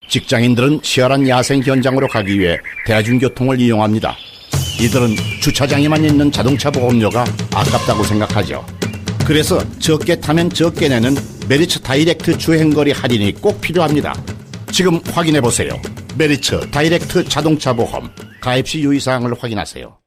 직장인들은 치열한 야생 현장으로 가기 위해 대중교통을 이용합니다. 이들은 주차장에만 있는 자동차 보험료가 아깝다고 생각하죠. 그래서 적게 타면 적게 내는 메리츠 다이렉트 주행거리 할인이 꼭 필요합니다. 지금 확인해보세요. 메리츠 다이렉트 자동차 보험. 가입 시 유의사항을 확인하세요.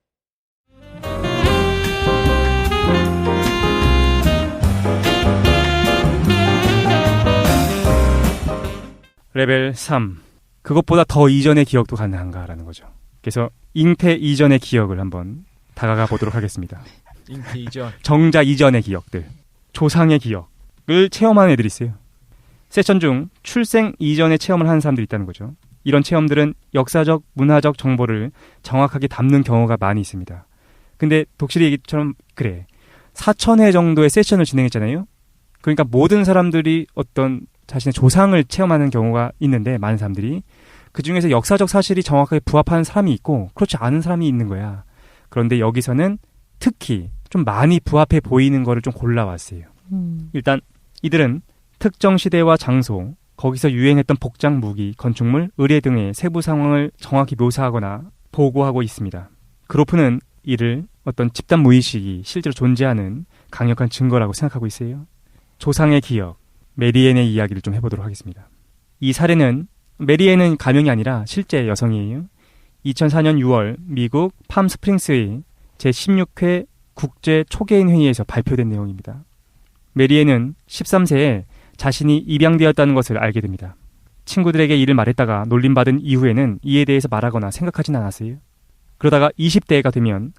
레벨 3. 그것보다 더 이전의 기억도 가능한가라는 거죠. 그래서 잉태 이전의 기억을 한번 다가가 보도록 하겠습니다. 잉태 이전. 정자 이전의 기억들, 조상의 기억을 체험하는 애들이 있어요. 세션 중 출생 이전의 체험을 하는 사람들이 있다는 거죠. 이런 체험들은 역사적, 문화적 정보를 정확하게 담는 경우가 많이 있습니다. 근데 독실이 얘기처럼 그래. 4,000회 정도의 세션을 진행했잖아요. 그러니까 모든 사람들이 어떤 자신의 조상을 체험하는 경우가 있는데, 많은 사람들이 그중에서 역사적 사실이 정확하게 부합하는 사람이 있고 그렇지 않은 사람이 있는 거야. 그런데 여기서는 특히 좀 많이 부합해 보이는 거를 좀 골라왔어요. 일단 이들은 특정 시대와 장소, 거기서 유행했던 복장, 무기, 건축물, 의뢰 등의 세부 상황을 정확히 묘사하거나 보고하고 있습니다. 그로프는 이를 어떤 집단 무의식이 실제로 존재하는 강력한 증거라고 생각하고 있어요. 조상의 기억, 메리앤의 이야기를 좀 해보도록 하겠습니다. 이 사례는 메리앤은 가명이 아니라 실제 여성이에요. 2004년 6월 미국 팜스프링스의 제16회 국제 초계인 회의에서 발표된 내용입니다. 메리앤은 13세에 자신이 입양되었다는 것을 알게 됩니다. 친구들에게 이를 말했다가 놀림받은 이후에는 이에 대해서 말하거나 생각하진 않았어요. 그러다가 20대가 되면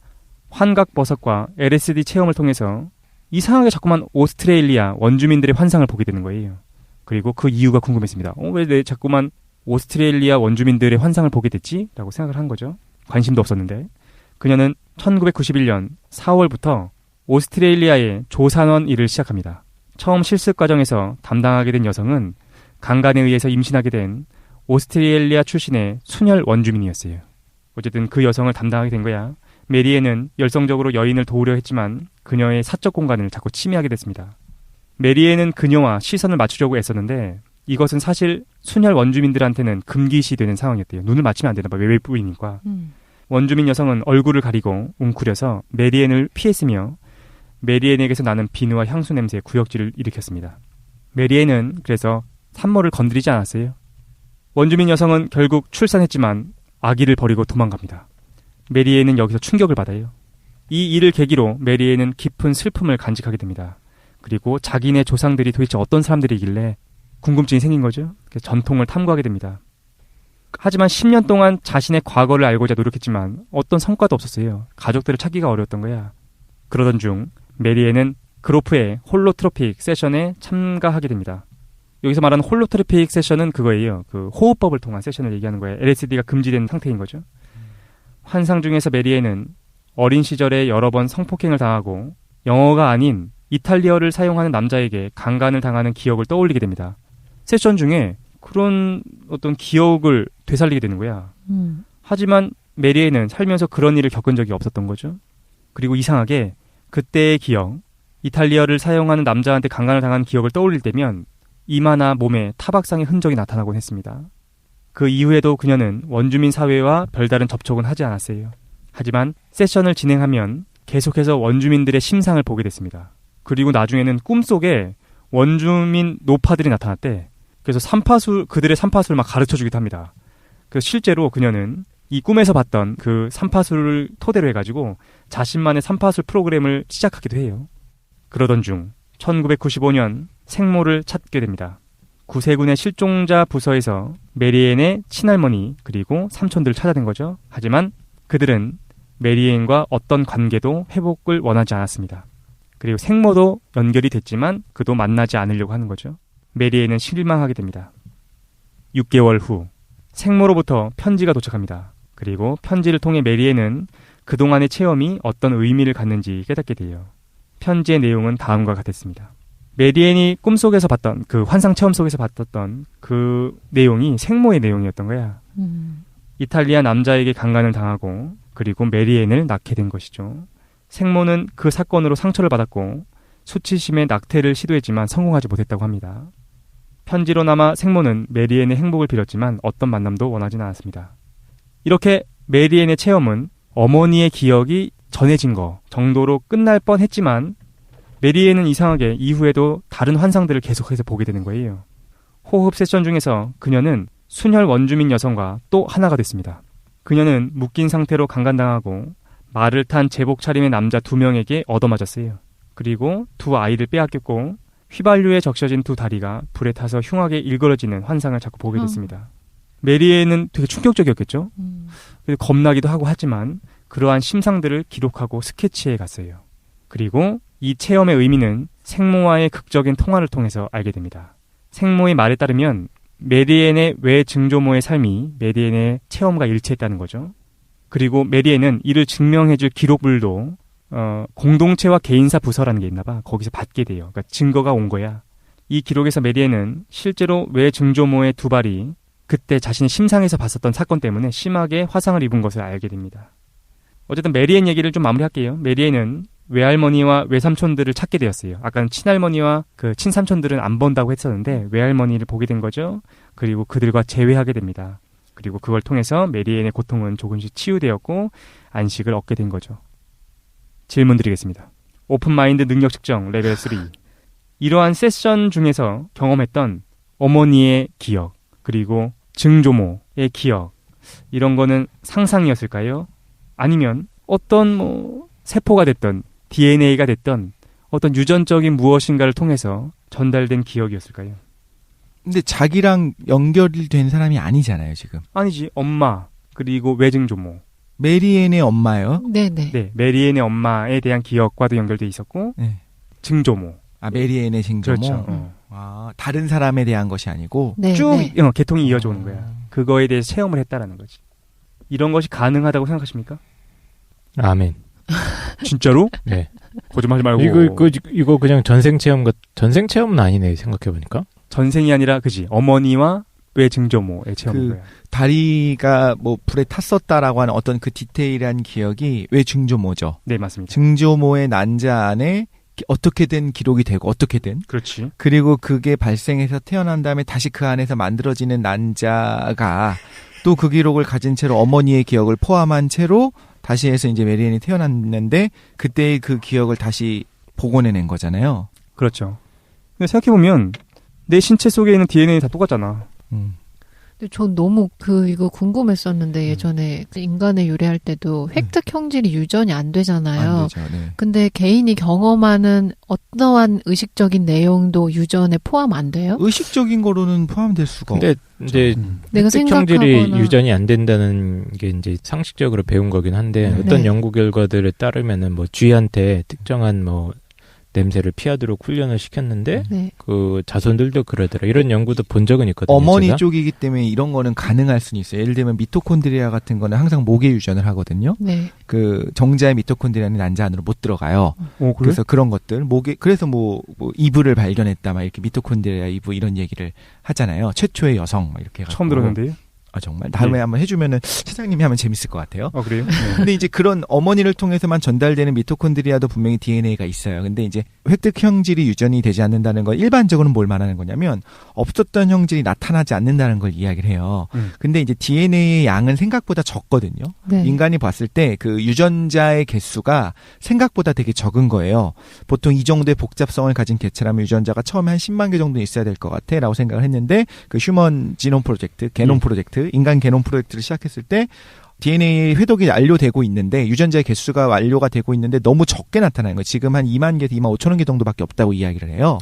환각버섯과 LSD 체험을 통해서 이상하게 자꾸만 오스트레일리아 원주민들의 환상을 보게 되는 거예요. 그리고 그 이유가 궁금했습니다. 왜 내 자꾸만 오스트레일리아 원주민들의 환상을 보게 됐지? 라고 생각을 한 거죠. 관심도 없었는데. 그녀는 1991년 4월부터 오스트레일리아의 조산원 일을 시작합니다. 처음 실습 과정에서 담당하게 된 여성은 강간에 의해서 임신하게 된 오스트레일리아 출신의 순혈 원주민이었어요. 어쨌든 그 여성을 담당하게 된 거야. 메리앤은 열성적으로 여인을 도우려 했지만 그녀의 사적 공간을 자꾸 침해하게 됐습니다. 메리앤은 그녀와 시선을 맞추려고 애썼는데 이것은 사실 순혈 원주민들한테는 금기시되는 상황이었대요. 눈을 맞추면 안 되나 봐, 외부인과. 원주민 여성은 얼굴을 가리고 웅크려서 메리앤을 피했으며 메리앤에게서 나는 비누와 향수 냄새의 구역질을 일으켰습니다. 메리앤은 그래서 산모를 건드리지 않았어요. 원주민 여성은 결국 출산했지만 아기를 버리고 도망갑니다. 메리앤은 여기서 충격을 받아요. 이 일을 계기로 메리앤은 깊은 슬픔을 간직하게 됩니다. 그리고 자기네 조상들이 도대체 어떤 사람들이길래 궁금증이 생긴 거죠. 전통을 탐구하게 됩니다. 하지만 10년 동안 자신의 과거를 알고자 노력했지만 어떤 성과도 없었어요. 가족들을 찾기가 어려웠던 거야. 그러던 중 메리앤은 그로프의 홀로트로픽 세션에 참가하게 됩니다. 여기서 말하는 홀로트로픽 세션은 그거예요. 그 호흡법을 통한 세션을 얘기하는 거예요. LSD가 금지된 상태인 거죠. 환상 중에서 메리앤은 어린 시절에 여러 번 성폭행을 당하고 영어가 아닌 이탈리어를 사용하는 남자에게 강간을 당하는 기억을 떠올리게 됩니다. 세션 중에 그런 어떤 기억을 되살리게 되는 거야. 하지만 메리앤은 살면서 그런 일을 겪은 적이 없었던 거죠. 그리고 이상하게 그때의 기억, 이탈리어를 사용하는 남자한테 강간을 당한 기억을 떠올릴 때면 이마나 몸에 타박상의 흔적이 나타나곤 했습니다. 그 이후에도 그녀는 원주민 사회와 별다른 접촉은 하지 않았어요. 하지만 세션을 진행하면 계속해서 원주민들의 심상을 보게 됐습니다. 그리고 나중에는 꿈속에 원주민 노파들이 나타났대. 그래서 그들의 삼파수를 막 가르쳐주기도 합니다. 그래서 실제로 그녀는 이 꿈에서 봤던 그 삼파수를 토대로 해가지고 자신만의 삼파수 프로그램을 시작하기도 해요. 그러던 중 1995년 생모를 찾게 됩니다. 구세군의 실종자 부서에서 메리앤의 친할머니 그리고 삼촌들을 찾아낸 거죠. 하지만 그들은 메리앤과 어떤 관계도 회복을 원하지 않았습니다. 그리고 생모도 연결이 됐지만 그도 만나지 않으려고 하는 거죠. 메리앤은 실망하게 됩니다. 6개월 후 생모로부터 편지가 도착합니다. 그리고 편지를 통해 메리앤은 그동안의 체험이 어떤 의미를 갖는지 깨닫게 돼요. 편지의 내용은 다음과 같았습니다. 메리앤이 꿈속에서 봤던 그 환상 체험 속에서 봤던 그 내용이 생모의 내용이었던 거야. 이탈리아 남자에게 강간을 당하고 그리고 메리앤을 낳게 된 것이죠. 생모는 그 사건으로 상처를 받았고 수치심에 낙태를 시도했지만 성공하지 못했다고 합니다. 편지로나마 생모는 메리앤의 행복을 빌었지만 어떤 만남도 원하진 않았습니다. 이렇게 메리앤의 체험은 어머니의 기억이 전해진 거 정도로 끝날 뻔했지만 메리앤은 이상하게 이후에도 다른 환상들을 계속해서 보게 되는 거예요. 호흡 세션 중에서 그녀는 순혈 원주민 여성과 또 하나가 됐습니다. 그녀는 묶인 상태로 강간당하고 말을 탄 제복 차림의 남자 2명에게 얻어맞았어요. 그리고 2 아이를 빼앗겼고 휘발유에 적셔진 2 다리가 불에 타서 흉하게 일그러지는 환상을 자꾸 보게 됐습니다. 메리앤은 되게 충격적이었겠죠. 겁나기도 하고 하지만 그러한 심상들을 기록하고 스케치해 갔어요. 그리고 이 체험의 의미는 생모와의 극적인 통화를 통해서 알게 됩니다. 생모의 말에 따르면 메리앤의 외증조모의 삶이 메리앤의 체험과 일치했다는 거죠. 그리고 메리앤은 이를 증명해줄 기록물도 공동체와 개인사 부서라는 게 있나 봐. 거기서 받게 돼요. 그러니까 증거가 온 거야. 이 기록에서 메리앤은 실제로 외증조모의 2발이 그때 자신이 심상에서 봤었던 사건 때문에 심하게 화상을 입은 것을 알게 됩니다. 어쨌든 메리앤 얘기를 좀 마무리할게요. 메리앤은 외할머니와 외삼촌들을 찾게 되었어요. 아까는 친할머니와 그 친삼촌들은 안 본다고 했었는데 외할머니를 보게 된 거죠. 그리고 그들과 재회하게 됩니다. 그리고 그걸 통해서 메리앤의 고통은 조금씩 치유되었고 안식을 얻게 된 거죠. 질문 드리겠습니다. 오픈마인드 능력 측정 레벨 3. 이러한 세션 중에서 경험했던 어머니의 기억 그리고 증조모의 기억 이런 거는 상상이었을까요? 아니면 어떤 세포가 됐던 DNA가 됐던 어떤 유전적인 무엇인가를 통해서 전달된 기억이었을까요? 근데 자기랑 연결이 된 사람이 아니잖아요, 지금. 아니지. 엄마 그리고 외증조모. 메리앤의 엄마요? 네네. 네, 메리앤의 엄마에 대한 기억과도 연결돼 있었고 네. 증조모. 아, 메리앤의 증조모? 그렇죠. 아, 다른 사람에 대한 것이 아니고? 네, 쭉 네. 계통이 이어져 오는 거야. 그거에 대해 체험을 했다라는 거지. 이런 것이 가능하다고 생각하십니까? 아멘. 진짜로? 네. 거짓말하지 말고. 이거 그냥 전생 체험은 아니네, 생각해보니까. 전생이 아니라, 그지? 어머니와 외증조모의 체험인 거야. 다리가 뭐 불에 탔었다라고 하는 어떤 그 디테일한 기억이 외증조모죠. 네, 맞습니다. 증조모의 난자 안에 어떻게든 기록이 되고 어떻게든 그렇지. 그리고 그게 발생해서 태어난 다음에 다시 그 안에서 만들어지는 난자가 또 그 기록을 가진 채로 어머니의 기억을 포함한 채로 다시 해서 이제 메리앤이 태어났는데 그때의 그 기억을 다시 복원해낸 거잖아요. 그렇죠. 근데 생각해보면 내 신체 속에 있는 DNA 다 똑같잖아. 근데 전 너무 이거 궁금했었는데 예전에 인간의 유래할 때도 획득 형질이 유전이 안 되잖아요. 안 되죠. 네. 근데 개인이 경험하는 어떠한 의식적인 내용도 유전에 포함 안 돼요? 의식적인 거로는 포함될 수가 근데 이제 내가 획득형질이 생각하거나 유전이 안 된다는 게 이제 상식적으로 배운 거긴 한데 어떤 네. 연구 결과들에 따르면은 뭐 쥐한테 특정한 뭐 냄새를 피하도록 훈련을 시켰는데 네. 그 자손들도 그러더라. 이런 연구도 본 적은 있거든요. 어머니 제가. 쪽이기 때문에 이런 거는 가능할 수는 있어요. 예를 들면 미토콘드리아 같은 거는 항상 목에 유전을 하거든요. 네. 그 정자의 미토콘드리아는 난자 안으로 못 들어가요. 그래? 그래서 그런 것들 목에 그래서 뭐 이브를 발견했다 막 이렇게 미토콘드리아 이브 이런 얘기를 하잖아요. 최초의 여성 막 이렇게 해가지고. 처음 들었는데요. 아 정말 다음에 네. 한번 해주면은 차장님이 하면 재밌을 것 같아요. 그래요? 근데 이제 그런 어머니를 통해서만 전달되는 미토콘드리아도 분명히 DNA가 있어요. 근데 이제 획득 형질이 유전이 되지 않는다는 건 일반적으로는 뭘 말하는 거냐면 없었던 형질이 나타나지 않는다는 걸 이야기를 해요. 근데 이제 DNA의 양은 생각보다 적거든요. 네. 인간이 봤을 때 그 유전자의 개수가 생각보다 되게 적은 거예요. 보통 이 정도의 복잡성을 가진 개체라면 유전자가 처음에 한 10만 개 정도 있어야 될 것 같아 라고 생각을 했는데 그 휴먼 지놈 프로젝트, 게놈 프로젝트 인간 게놈 프로젝트를 시작했을 때 DNA 회독이 완료되고 있는데 유전자의 개수가 완료가 되고 있는데 너무 적게 나타나는 거예요. 지금 한 2만 개, 2만 5천원 개 정도밖에 없다고 이야기를 해요.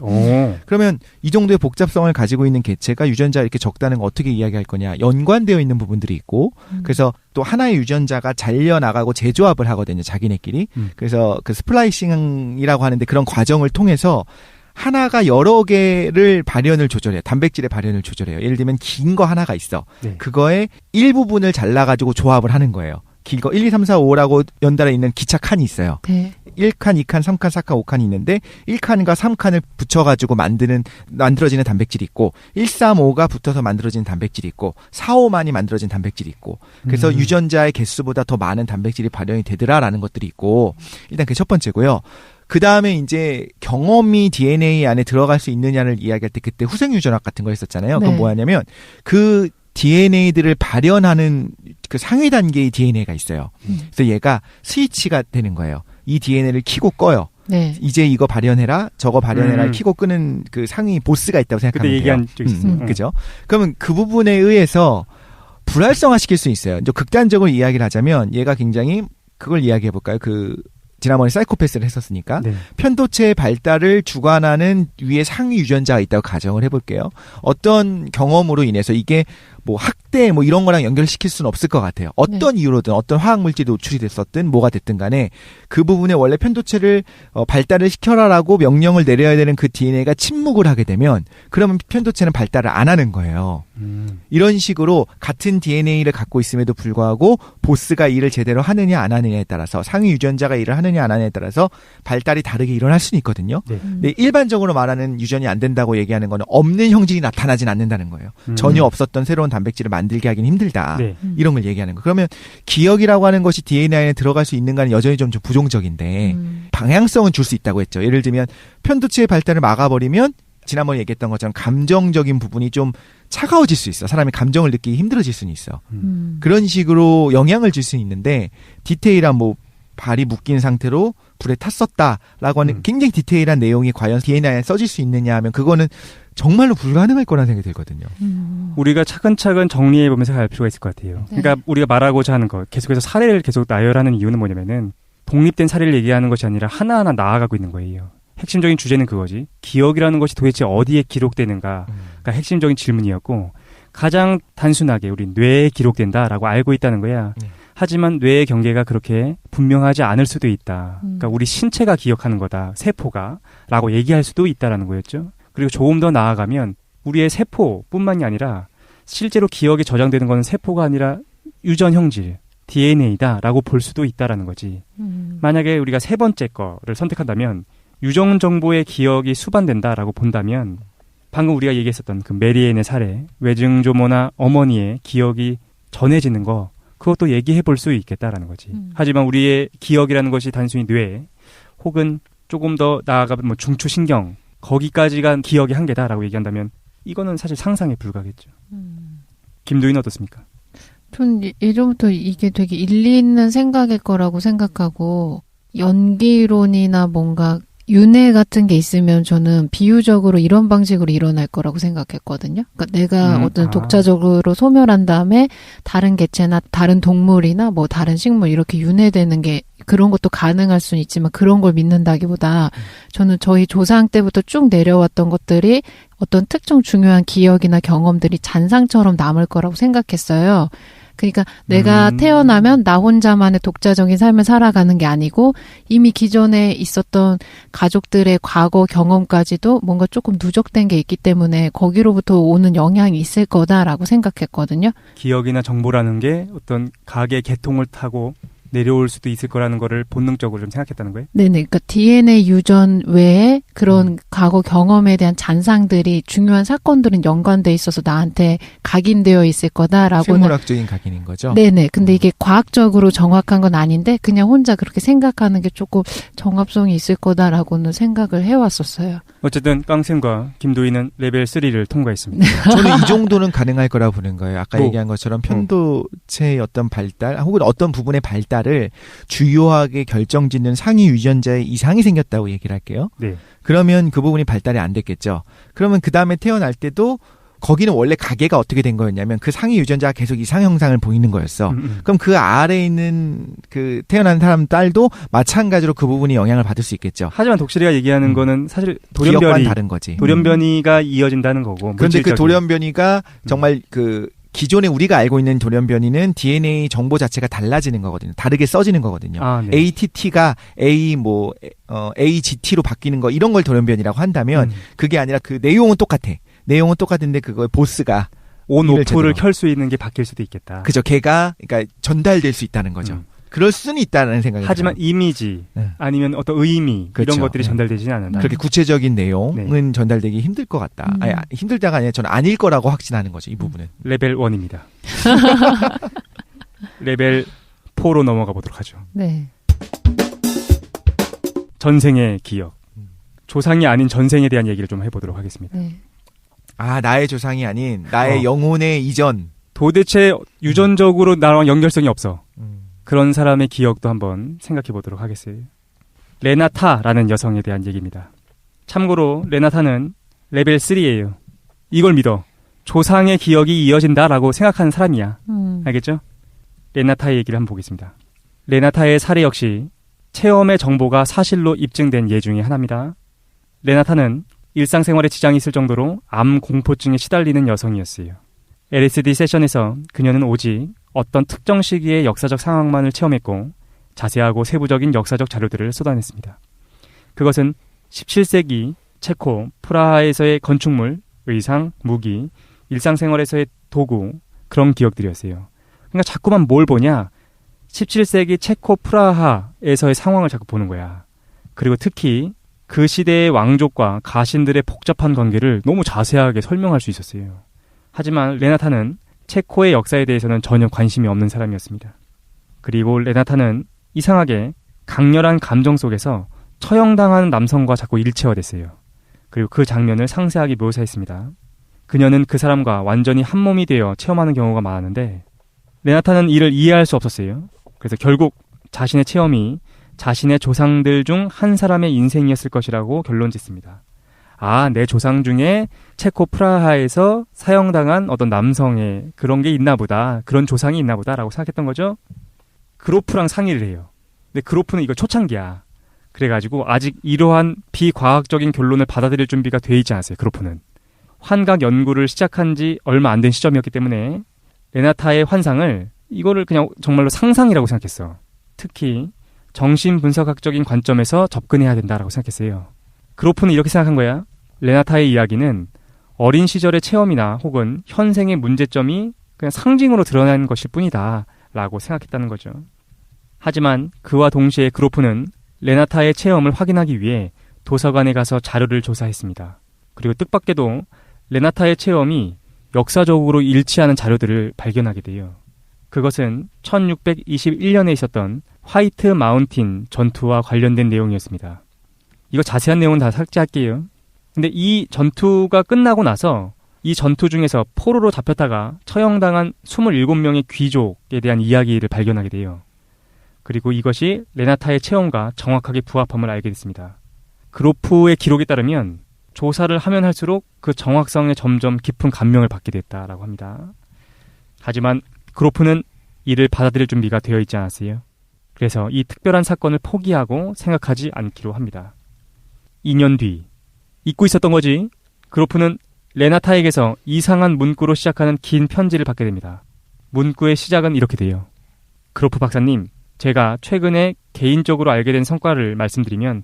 그러면 이 정도의 복잡성을 가지고 있는 개체가 유전자가 이렇게 적다는 거 어떻게 이야기할 거냐. 연관되어 있는 부분들이 있고 그래서 또 하나의 유전자가 잘려나가고 재조합을 하거든요. 자기네끼리. 그래서 그 스플라이싱이라고 하는데 그런 과정을 통해서 하나가 여러 개를 발현을 조절해요. 단백질의 발현을 조절해요. 예를 들면 긴 거 하나가 있어. 네. 그거의 일부분을 잘라가지고 조합을 하는 거예요. 긴 거 1, 2, 3, 4, 5라고 연달아 있는 기차 칸이 있어요. 네. 1칸, 2칸, 3칸, 4칸, 5칸이 있는데 1칸과 3칸을 붙여가지고 만들어지는 단백질이 있고 1, 3, 5가 붙어서 만들어지는 단백질이 있고 4, 5만이 만들어진 단백질이 있고 그래서 유전자의 개수보다 더 많은 단백질이 발현이 되더라라는 것들이 있고 일단 그게 첫 번째고요. 그 다음에 이제 경험이 DNA 안에 들어갈 수 있느냐를 이야기할 때 그때 후생 유전학 같은 거 했었잖아요. 그건 네. 뭐냐면 그 DNA들을 발현하는 그 상위 단계의 DNA가 있어요. 그래서 얘가 스위치가 되는 거예요. 이 DNA를 켜고 꺼요. 네. 이제 이거 발현해라, 저거 발현해라, 켜고 끄는 그 상위 보스가 있다고 그때 생각하면 돼요. 얘기한 적 있었어요. 그죠? 그러면 그 부분에 의해서 불활성화 시킬 수 있어요. 이제 극단적으로 이야기를 하자면 얘가 굉장히 그걸 이야기해 볼까요? 지난번에 사이코패스를 했었으니까 네. 편도체의 발달을 주관하는 위에 상위 유전자가 있다고 가정을 해볼게요. 어떤 경험으로 인해서 이게 뭐 학대 뭐 이런 거랑 연결시킬 수는 없을 것 같아요. 어떤 이유로든 어떤 화학물질이 노출이 됐었든 뭐가 됐든 간에 그 부분에 원래 편도체를 발달을 시켜라라고 명령을 내려야 되는 그 DNA가 침묵을 하게 되면 그러면 편도체는 발달을 안 하는 거예요. 이런 식으로 같은 DNA를 갖고 있음에도 불구하고 보스가 일을 제대로 하느냐 안 하느냐에 따라서 상위 유전자가 일을 하느냐 안 하느냐에 따라서 발달이 다르게 일어날 수는 있거든요. 네. 근데 일반적으로 말하는 유전이 안 된다고 얘기하는 거는 없는 형질이 나타나진 않는다는 거예요. 전혀 없었던 새로운 단백질을 만들게 하긴 힘들다. 네. 이런 걸 얘기하는 거. 그러면 기억이라고 하는 것이 DNA 안에 들어갈 수 있는가는 여전히 좀 부정적인데 방향성은 줄 수 있다고 했죠. 예를 들면 편도체의 발달을 막아버리면 지난번에 얘기했던 것처럼 감정적인 부분이 좀 차가워질 수 있어. 사람이 감정을 느끼기 힘들어질 수는 있어. 그런 식으로 영향을 줄 수 있는데 디테일한 뭐 발이 묶인 상태로 불에 탔었다라고 하는 굉장히 디테일한 내용이 과연 DNA에 써질 수 있느냐 하면 그거는 정말로 불가능할 거라는 생각이 들거든요. 우리가 차근차근 정리해보면서 갈 필요가 있을 것 같아요. 네. 그러니까 우리가 말하고자 하는 것, 계속해서 사례를 계속 나열하는 이유는 뭐냐면은 독립된 사례를 얘기하는 것이 아니라 하나하나 나아가고 있는 거예요. 핵심적인 주제는 그거지. 기억이라는 것이 도대체 어디에 기록되는가가 핵심적인 질문이었고 가장 단순하게 우리 뇌에 기록된다라고 알고 있다는 거야. 하지만 뇌의 경계가 그렇게 분명하지 않을 수도 있다. 그러니까 우리 신체가 기억하는 거다. 세포가 라고 얘기할 수도 있다라는 거였죠. 그리고 조금 더 나아가면 우리의 세포뿐만이 아니라 실제로 기억에 저장되는 것은 세포가 아니라 유전 형질, DNA다라고 볼 수도 있다라는 거지. 만약에 우리가 세 번째 거를 선택한다면 유전 정보의 기억이 수반된다라고 본다면 방금 우리가 얘기했었던 그 메리앤의 사례, 외증조모나 어머니의 기억이 전해지는 거 그것도 얘기해 볼 수 있겠다라는 거지. 하지만 우리의 기억이라는 것이 단순히 뇌 혹은 조금 더 나아가면 뭐 중추신경 거기까지가 기억의 한계다라고 얘기한다면 이거는 사실 상상에 불과하겠죠. 김도희는 어떻습니까? 전 예전부터 이게 되게 일리 있는 생각일 거라고 생각하고 연기론이나 뭔가 윤회 같은 게 있으면 저는 비유적으로 이런 방식으로 일어날 거라고 생각했거든요. 그러니까 내가 어떤 독자적으로 소멸한 다음에 다른 개체나 다른 동물이나 뭐 다른 식물 이렇게 윤회되는 게 그런 것도 가능할 수는 있지만 그런 걸 믿는다기보다 저는 저희 조상 때부터 쭉 내려왔던 것들이 어떤 특정 중요한 기억이나 경험들이 잔상처럼 남을 거라고 생각했어요. 그러니까 내가 태어나면 나 혼자만의 독자적인 삶을 살아가는 게 아니고 이미 기존에 있었던 가족들의 과거 경험까지도 뭔가 조금 누적된 게 있기 때문에 거기로부터 오는 영향이 있을 거다라고 생각했거든요. 기억이나 정보라는 게 어떤 가계 계통을 타고 내려올 수도 있을 거라는 거를 본능적으로 좀 생각했다는 거예요? 네네. 그러니까 DNA 유전 외에 그런 과거 경험에 대한 잔상들이 중요한 사건들은 연관돼 있어서 나한테 각인되어 있을 거다라고는. 생물학적인 각인인 거죠? 네네. 근데 이게 과학적으로 정확한 건 아닌데 그냥 혼자 그렇게 생각하는 게 조금 정합성이 있을 거다라고는 생각을 해왔었어요. 어쨌든 깡쌤과 김도희는 레벨 3를 통과했습니다. 저는 이 정도는 가능할 거라고 보는 거예요. 아까 뭐. 얘기한 것처럼 편도체의 어떤 발달 혹은 어떤 부분의 발달을 주요하게 결정짓는 상위 유전자의 이상이 생겼다고 얘기를 할게요. 네. 그러면 그 부분이 발달이 안 됐겠죠. 그러면 그 다음에 태어날 때도 거기는 원래 가계가 어떻게 된 거였냐면 그 상위 유전자가 계속 이상 형상을 보이는 거였어. 그럼 그 아래에 있는 그 태어난 사람 딸도 마찬가지로 그 부분이 영향을 받을 수 있겠죠. 하지만 독실이가 얘기하는 거는 사실 기억과는 다른 거지. 돌연변이가 이어진다는 거고. 그런데 그 물질적인. 돌연변이가 정말 그 기존에 우리가 알고 있는 돌연변이는 DNA 정보 자체가 달라지는 거거든요. 다르게 써지는 거거든요. 아, 네. ATT가 AGT로 바뀌는 거 이런 걸 돌연변이라고 한다면 그게 아니라 그 내용은 똑같아. 내용은 똑같은데 그거의 보스가 온 일을 오프를 제대로. 켤 수 있는 게 바뀔 수도 있겠다. 그죠. 걔가 그러니까 전달될 수 있다는 거죠. 그럴 수는 있다는 생각이 하지만 들어요. 이미지 네. 아니면 어떤 의미 그렇죠. 이런 것들이 네. 전달되지는 않는다. 그렇게 구체적인 내용은 전달되기 힘들 것 같다. 아니, 힘들다가 아니라 저는 아닐 거라고 확신하는 거죠. 이 부분은. 레벨 1입니다. 레벨 4로 넘어가 보도록 하죠. 네. 전생의 기억. 조상이 아닌 전생에 대한 얘기를 좀 해보도록 하겠습니다. 네. 아, 나의 조상이 아닌 나의 영혼의 이전. 도대체 유전적으로 나랑 연결성이 없어. 그런 사람의 기억도 한번 생각해 보도록 하겠어요. 레나타라는 여성에 대한 얘기입니다. 참고로 레나타는 레벨 3예요. 이걸 믿어. 조상의 기억이 이어진다라고 생각하는 사람이야. 알겠죠? 레나타의 얘기를 한번 보겠습니다. 레나타의 사례 역시 체험의 정보가 사실로 입증된 예 중에 하나입니다. 레나타는 일상생활에 지장이 있을 정도로 암 공포증에 시달리는 여성이었어요. LSD 세션에서 그녀는 오직 어떤 특정 시기의 역사적 상황만을 체험했고 자세하고 세부적인 역사적 자료들을 쏟아냈습니다. 그것은 17세기 체코 프라하에서의 건축물, 의상, 무기, 일상생활에서의 도구, 그런 기억들이었어요. 그러니까 자꾸만 뭘 보냐? 17세기 체코 프라하에서의 상황을 자꾸 보는 거야. 그리고 특히 그 시대의 왕족과 가신들의 복잡한 관계를 너무 자세하게 설명할 수 있었어요. 하지만 레나타는 체코의 역사에 대해서는 전혀 관심이 없는 사람이었습니다. 그리고 레나타는 이상하게 강렬한 감정 속에서 처형당한 남성과 자꾸 일체화됐어요. 그리고 그 장면을 상세하게 묘사했습니다. 그녀는 그 사람과 완전히 한 몸이 되어 체험하는 경우가 많았는데 레나타는 이를 이해할 수 없었어요. 그래서 결국 자신의 체험이 자신의 조상들 중 한 사람의 인생이었을 것이라고 결론짓습니다. 아, 내 조상 중에 체코 프라하에서 사형당한 어떤 남성의 그런 게 있나 보다. 그런 조상이 있나 보다라고 생각했던 거죠. 그로프랑 상의를 해요. 근데 그로프는 이거 초창기야. 그래가지고 아직 이러한 비과학적인 결론을 받아들일 준비가 돼 있지 않았어요. 그로프는. 환각 연구를 시작한 지 얼마 안 된 시점이었기 때문에 레나타의 환상을 이거를 그냥 정말로 상상이라고 생각했어. 특히 정신분석학적인 관점에서 접근해야 된다라고 생각했어요. 그로프는 이렇게 생각한 거야. 레나타의 이야기는 어린 시절의 체험이나 혹은 현생의 문제점이 그냥 상징으로 드러난 것일 뿐이다 라고 생각했다는 거죠. 하지만 그와 동시에 그로프는 레나타의 체험을 확인하기 위해 도서관에 가서 자료를 조사했습니다. 그리고 뜻밖에도 레나타의 체험이 역사적으로 일치하는 자료들을 발견하게 돼요. 그것은 1621년에 있었던 화이트 마운틴 전투와 관련된 내용이었습니다. 이거 자세한 내용은 다 삭제할게요. 근데 이 전투가 끝나고 나서 이 전투 중에서 포로로 잡혔다가 처형당한 27명의 귀족에 대한 이야기를 발견하게 돼요. 그리고 이것이 레나타의 체험과 정확하게 부합함을 알게 됐습니다. 그로프의 기록에 따르면 조사를 하면 할수록 그 정확성에 점점 깊은 감명을 받게 됐다라고 합니다. 하지만 그로프는 이를 받아들일 준비가 되어 있지 않았어요. 그래서 이 특별한 사건을 포기하고 생각하지 않기로 합니다. 2년 뒤, 잊고 있었던 거지. 그로프는 레나타에게서 이상한 문구로 시작하는 긴 편지를 받게 됩니다. 문구의 시작은 이렇게 돼요. 그로프 박사님, 제가 최근에 개인적으로 알게 된 성과를 말씀드리면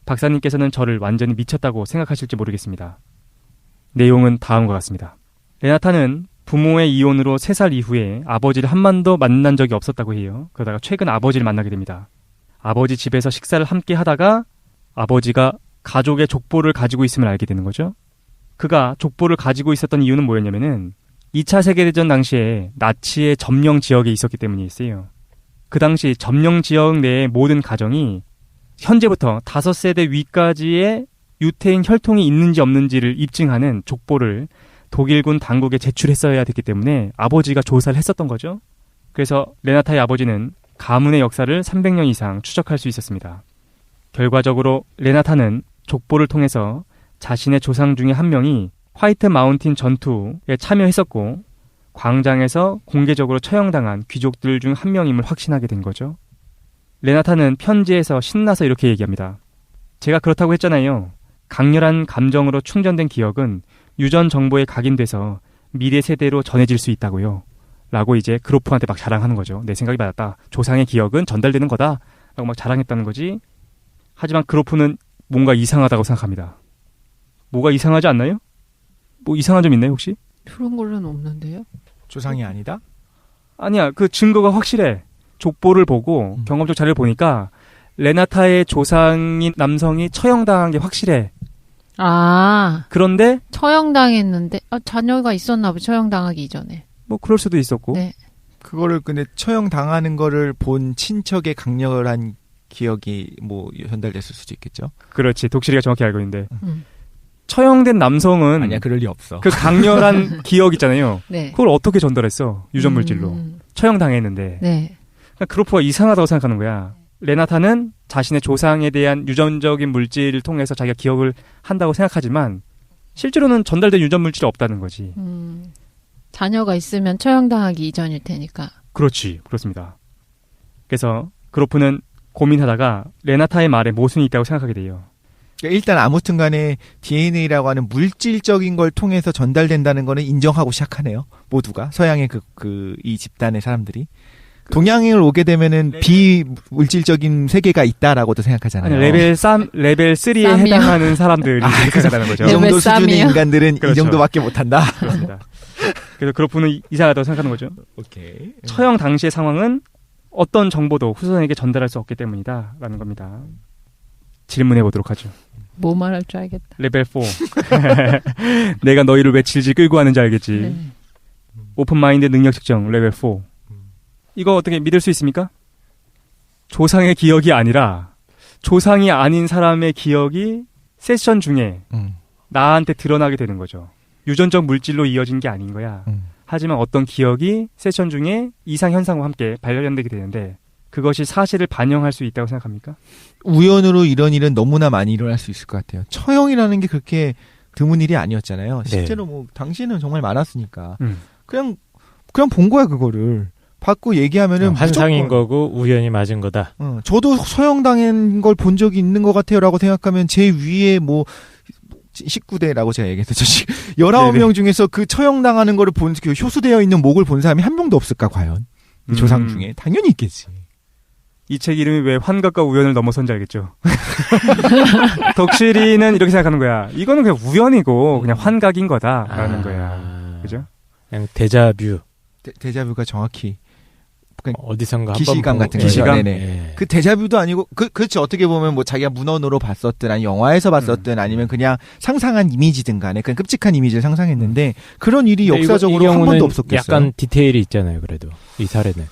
박사님께서는 저를 완전히 미쳤다고 생각하실지 모르겠습니다. 내용은 다음과 같습니다. 레나타는 부모의 이혼으로 3살 이후에 아버지를 한 번도 만난 적이 없었다고 해요. 그러다가 최근 아버지를 만나게 됩니다. 아버지 집에서 식사를 함께 하다가 아버지가 가족의 족보를 가지고 있음을 알게 되는 거죠. 그가 족보를 가지고 있었던 이유는 뭐였냐면은 2차 세계대전 당시에 나치의 점령 지역에 있었기 때문이었어요. 그 당시 점령 지역 내의 모든 가정이 현재부터 5세대 위까지의 유태인 혈통이 있는지 없는지를 입증하는 족보를 독일군 당국에 제출했어야 됐기 때문에 아버지가 조사를 했었던 거죠. 그래서 레나타의 아버지는 가문의 역사를 300년 이상 추적할 수 있었습니다. 결과적으로 레나타는 족보를 통해서 자신의 조상 중에 한 명이 화이트 마운틴 전투에 참여했었고 광장에서 공개적으로 처형당한 귀족들 중 한 명임을 확신하게 된 거죠. 레나타는 편지에서 신나서 이렇게 얘기합니다. 제가 그렇다고 했잖아요. 강렬한 감정으로 충전된 기억은 유전 정보에 각인돼서 미래 세대로 전해질 수 있다고요. 라고 이제 그로프한테 막 자랑하는 거죠. 내 생각이 맞았다. 조상의 기억은 전달되는 거다. 라고 막 자랑했다는 거지. 하지만 그로프는 뭔가 이상하다고 생각합니다. 뭐가 이상하지 않나요? 뭐 이상한 점 있나요 혹시? 그런 걸로는 없는데요. 조상이 아니다? 아니야. 그 증거가 확실해. 족보를 보고 경험적 자료를 보니까 레나타의 조상인 남성이 처형당한 게 확실해. 아, 그런데 처형당했는데 자녀가 있었나 봐. 처형당하기 이전에. 뭐 그럴 수도 있었고. 네. 그거를 근데 처형 당하는 거를 본 친척의 강렬한 기억이 뭐 전달됐을 수도 있겠죠. 그렇지. 독실이가 정확히 알고 있는데 음. 처형된 남성은 아니야, 그럴 리 없어. 그 강렬한 기억 있잖아요. 네. 그걸 어떻게 전달했어? 유전 물질로. 처형당했는데. 네. 그러니까 그로프가 이상하다고 생각하는 거야. 레나타는 자신의 조상에 대한 유전적인 물질을 통해서 자기가 기억을 한다고 생각하지만 실제로는 전달된 유전 물질이 없다는 거지. 자녀가 있으면 처형당하기 이전일 테니까. 그렇지. 그렇습니다. 그래서 그로프는 고민하다가 레나타의 말에 모순이 있다고 생각하게 돼요. 그러니까 일단 아무튼 간에 DNA라고 하는 물질적인 걸 통해서 전달된다는 거는 인정하고 시작하네요. 모두가. 서양의 이 집단의 사람들이. 동양을 오게 되면은 비물질적인 세계가 있다라고도 생각하잖아요. 아니, 레벨 3에 쌈이요? 해당하는 사람들이 이렇게 생각하는 거죠. 이 정도 레벨 수준의 쌈이요? 인간들은 그렇죠. 이 정도밖에 못한다. 그렇습니다. 그래서 그로프는 이상하다고 생각하는 거죠. 오케이. 처형 당시의 상황은 어떤 정보도 후손에게 전달할 수 없기 때문이다 라는 겁니다. 질문해 보도록 하죠. 뭐 말할 줄 알겠다. 레벨 4. 내가 너희를 왜 질질 끌고 하는지 알겠지. 네. 오픈마인드 능력 측정 레벨 4. 이거 어떻게 믿을 수 있습니까? 조상의 기억이 아니라 조상이 아닌 사람의 기억이 세션 중에 나한테 드러나게 되는 거죠. 유전적 물질로 이어진 게 아닌 거야. 하지만 어떤 기억이 세션 중에 이상 현상과 함께 발견되게 되는데 그것이 사실을 반영할 수 있다고 생각합니까? 우연으로 이런 일은 너무나 많이 일어날 수 있을 것 같아요. 처형이라는 게 그렇게 드문 일이 아니었잖아요. 실제로 뭐 당시에는 정말 많았으니까 그냥 본 거야 그거를. 받고 얘기하면은 환상인 무조건, 거고 우연히 맞은 거다. 저도 서형당한 걸 본 적이 있는 것 같아요라고 생각하면 제 위에 뭐 19대라고 제가 얘기했죠. 19명 중에서 그 처형당하는 거를 본 그 효수되어 있는 목을 본 사람이 한 명도 없을까 과연? 이 조상 중에 당연히 있겠지. 이 책 이름이 왜 환각과 우연을 넘어선지 알겠죠? 덕실이는 이렇게 생각하는 거야. 이거는 그냥 우연이고 그냥 환각인 거다라는 거야. 그죠? 그냥 데자뷰. 데자뷰가 정확히 어디선가 기시감 같은 거죠. 기시감? 네네. 예. 그 데자뷰도 아니고 그렇지 어떻게 보면 뭐 자기가 문헌으로 봤었든 아니 영화에서 봤었든 아니면 그냥 상상한 이미지든 간에 그냥 끔찍한 이미지를 상상했는데 그런 일이 역사적으로 한 번도 없었겠어요. 약간 디테일이 있잖아요. 그래도 이 사례는.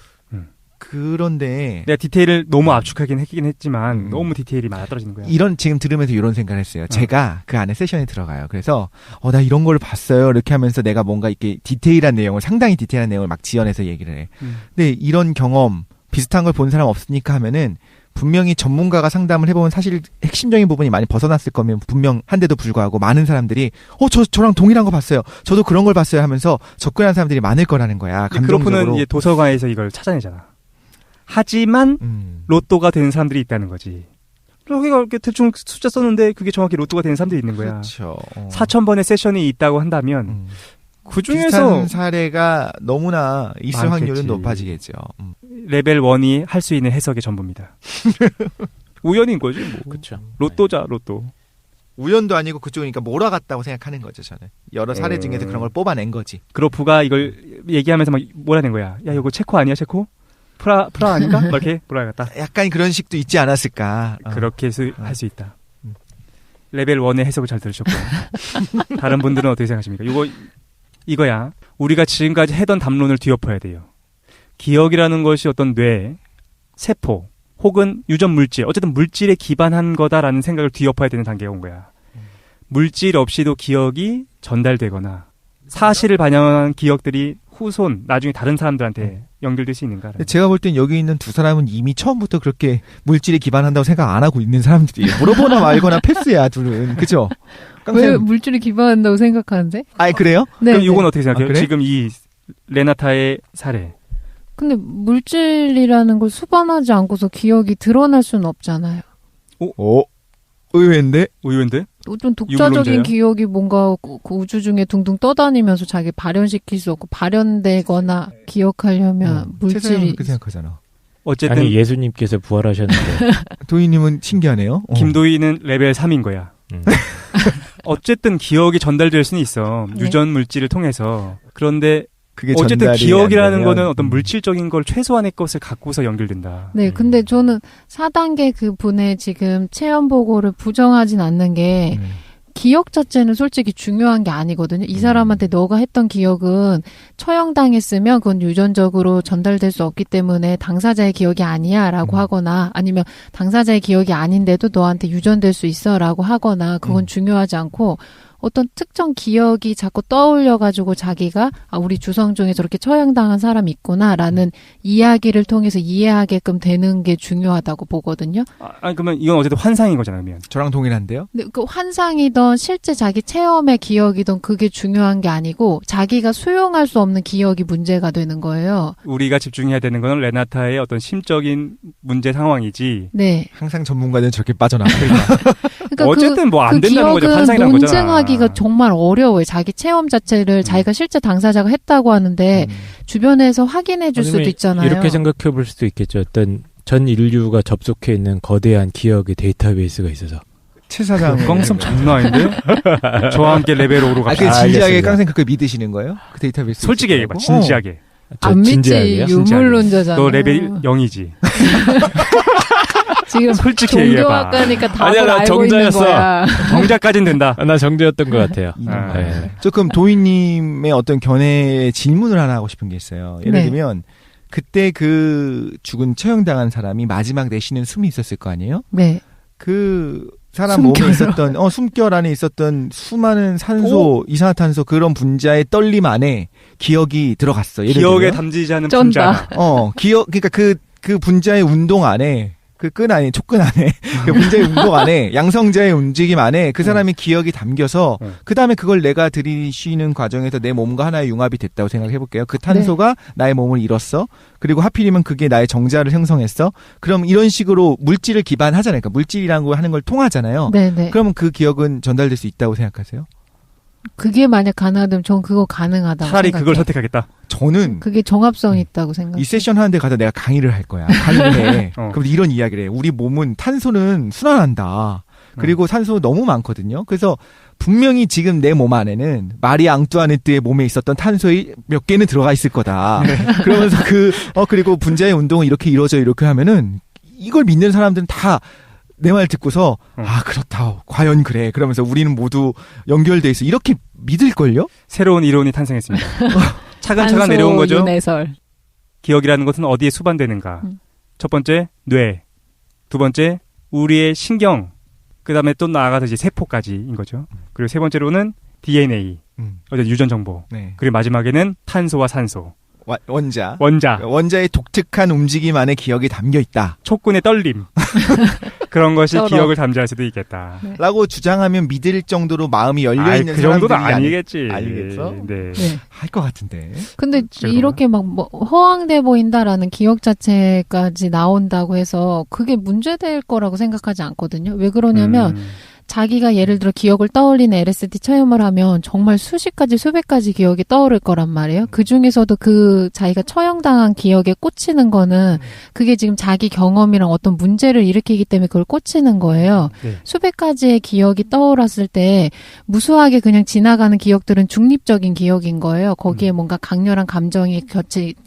그런데 내가 디테일을 너무 압축하긴 했지만 너무 디테일이 많아떨어지는 거야. 이런 지금 들으면서 이런 생각을 했어요. 제가 그 안에 세션에 들어가요. 그래서 나 이런 걸 봤어요. 이렇게 하면서 내가 뭔가 이렇게 상당히 디테일한 내용을 막 지어내서 얘기를 해. 근데 이런 경험 비슷한 걸 본 사람 없으니까 하면은 분명히 전문가가 상담을 해보면 사실 핵심적인 부분이 많이 벗어났을 거면 분명한데도 불구하고 많은 사람들이 저랑 동일한 거 봤어요. 저도 그런 걸 봤어요 하면서 접근한 사람들이 많을 거라는 거야. 감정적으로. 그로프는 이제 도서관에서 이걸 찾아내잖아. 하지만 로또가 되는 사람들이 있다는 거지. 여기가 이렇게 대충 숫자 썼는데 그게 정확히 로또가 되는 사람들이 있는 거야. 그렇죠. 4,000번의 세션이 있다고 한다면 그 중에서 비슷한 사례가 너무나 있을 많겠지. 확률은 높아지겠죠. 레벨 1이 할 수 있는 해석의 전부입니다. 우연인 거지 뭐. 그렇죠. 로또자 로또. 우연도 아니고 그쪽이니까 몰아갔다고 생각하는 거죠. 저는 여러 사례 중에서 그런 걸 뽑아낸 거지. 그로프가 이걸 얘기하면서 막 몰아낸 거야. 야 이거 체코 아니야 체코? 프라 아닌가? 막 이렇게 몰아갔다. 약간 그런 식도 있지 않았을까. 그렇게 할 수 있다. 레벨 1의 해석을 잘 들으셨고요. 다른 분들은 어떻게 생각하십니까? 이거야. 우리가 지금까지 해던 담론을 뒤엎어야 돼요. 기억이라는 것이 어떤 뇌, 세포, 혹은 유전 물질, 어쨌든 물질에 기반한 거다라는 생각을 뒤엎어야 되는 단계가 온 거야. 물질 없이도 기억이 전달되거나 사실을 반영한 기억들이 후손, 나중에 다른 사람들한테 연결될 수 있는가? 제가 볼 땐 여기 있는 두 사람은 이미 처음부터 그렇게 물질에 기반한다고 생각 안 하고 있는 사람들이에요. 물어보나 말거나 패스야, 둘은. 그죠? 왜 물질에 기반한다고 생각하는데? 아이, 그래요? 네. 그럼 이건 어떻게 생각해요? 그래? 지금 이 레나타의 사례. 근데 물질이라는 걸 수반하지 않고서 기억이 드러날 수는 없잖아요. 의외인데? 의외인데? 좀 독자적인 유물론자예요? 기억이 뭔가 그 우주 중에 둥둥 떠다니면서 자기 발현시킬 수 없고 발현되거나 기억하려면 최소한 물질이 그렇게 생각하잖아. 어쨌든 아니 예수님께서 부활하셨는데 도희님은 신기하네요. 김도희는 레벨 3인 거야. 어쨌든 기억이 전달될 수는 있어. 네. 유전 물질을 통해서. 그런데 그게 어쨌든 전달이 기억이라는 안 되면, 거는 어떤 물질적인 걸 최소한의 것을 갖고서 연결된다. 네, 근데 저는 4단계 그 분의 지금 체험 보고를 부정하진 않는 게 기억 자체는 솔직히 중요한 게 아니거든요. 이 사람한테 너가 했던 기억은 처형당했으면 그건 유전적으로 전달될 수 없기 때문에 당사자의 기억이 아니야 라고 하거나 아니면 당사자의 기억이 아닌데도 너한테 유전될 수 있어 라고 하거나 그건 중요하지 않고 어떤 특정 기억이 자꾸 떠올려가지고 자기가 우리 주성 중에 저렇게 처형당한 사람이 있구나라는 이야기를 통해서 이해하게끔 되는 게 중요하다고 보거든요. 아니 그러면 이건 어쨌든 환상인 거잖아요. 그러면. 저랑 동일한데요? 근데 그 환상이든 실제 자기 체험의 기억이든 그게 중요한 게 아니고 자기가 수용할 수 없는 기억이 문제가 되는 거예요. 우리가 집중해야 되는 건 레나타의 어떤 심적인 문제 상황이지. 네. 항상 전문가들은 저렇게 빠져나가요. 그러니까 어쨌든 뭐 안 된다는 거죠. 기억은 환상이라는 거잖아. 논증하기가 정말 어려워요. 자기 체험 자체를 자기가 실제 당사자가 했다고 하는데 주변에서 확인해 줄 수도 아니면 있잖아요. 이렇게 생각해 볼 수도 있겠죠. 어떤 전 인류가 접속해 있는 거대한 기억의 데이터베이스가 있어서. 최 사장. 꽝성 장난 아닌데? 저와 함께 레벨 5로 그 갑시다. 진지하게 알겠습니다. 깡생 그걸 믿으시는 거예요? 그 데이터베이스. 솔직히 얘기해봐. 진지하게. 안 믿지. 진지하게요? 유물론자잖아. 너 레벨 0이지. 지금 솔직히 얘기해봐. 종교학과니까 답을 아니야, 나 알고 정자였어. 있는 거야. 정자까진 된다. 나 정도였던 것 같아요. 아. 네. 조금 도희님의 어떤 견해에 질문을 하나 하고 싶은 게 있어요. 예를 네. 들면 그때 그 죽은 처형당한 사람이 마지막 내쉬는 숨이 있었을 거 아니에요? 네. 그 사람 숨결. 몸에 있었던 숨결 안에 있었던 수많은 산소, 이산화탄소 그런 분자의 떨림 안에 기억이 들어갔어. 예를 기억에 들면. 담지지 않은 쩐다. 분자다. 기억 그러니까 그 분자의 운동 안에 그 끈 안에 촉근 안에 그 분자의 운동 안에 양성자의 움직임 안에 그 사람의 기억이 담겨서 그 다음에 그걸 내가 들이쉬는 과정에서 내 몸과 하나의 융합이 됐다고 생각해 볼게요. 그 탄소가 나의 몸을 잃었어. 그리고 하필이면 그게 나의 정자를 형성했어. 그럼 이런 식으로 물질을 기반하잖아요. 그러니까 물질이라는 거 하는 걸 통하잖아요. 네네. 그러면 그 기억은 전달될 수 있다고 생각하세요? 그게 만약 가능하다면 전 그거 가능하다고 차라리 생각해요. 그걸 선택하겠다. 저는 그게 정합성 있다고 생각해요. 이 세션 하는데 가서 내가 강의를 할 거야. 강의해. 어. 그럼 이런 이야기를 해. 우리 몸은 탄소는 순환한다. 그리고 산소 너무 많거든요. 그래서 분명히 지금 내 몸 안에는 마리 앙뚜아네트의 몸에 있었던 탄소의 몇 개는 들어가 있을 거다. 그러면서 그리고 분자의 운동은 이렇게 이루어져 이렇게 하면은 이걸 믿는 사람들은 다 내 말 듣고서 그렇다. 과연 그래. 그러면서 우리는 모두 연결돼 있어. 이렇게 믿을걸요? 새로운 이론이 탄생했습니다. 차근차근 탄소 내려온 거죠. 윤회설. 기억이라는 것은 어디에 수반되는가. 첫 번째, 뇌. 두 번째, 우리의 신경. 그 다음에 또 나아가서 이제 세포까지인 거죠. 그리고 세 번째로는 DNA. 어제 유전 정보. 네. 그리고 마지막에는 탄소와 산소. 원자. 원자의 독특한 움직임 안에 기억이 담겨 있다. 촉근의 떨림. 그런 것이 쩔어. 기억을 담지할 수도 있겠다. 네. 라고 주장하면 믿을 정도로 마음이 열려 있는 그 정도는 사람들이 아니겠지. 아니겠어? 네. 네. 할 것 같은데. 근데 그러나? 이렇게 막 뭐 허황돼 보인다라는 기억 자체까지 나온다고 해서 그게 문제될 거라고 생각하지 않거든요. 왜 그러냐면 자기가 예를 들어 기억을 떠올리는 LSD 체험을 하면 정말 수십 가지 수백 가지 기억이 떠오를 거란 말이에요. 그 중에서도 그 자기가 처형당한 기억에 꽂히는 거는 그게 지금 자기 경험이랑 어떤 문제를 일으키기 때문에 그걸 꽂히는 거예요. 네. 수백 가지의 기억이 떠올랐을 때 무수하게 그냥 지나가는 기억들은 중립적인 기억인 거예요. 거기에 뭔가 강렬한 감정이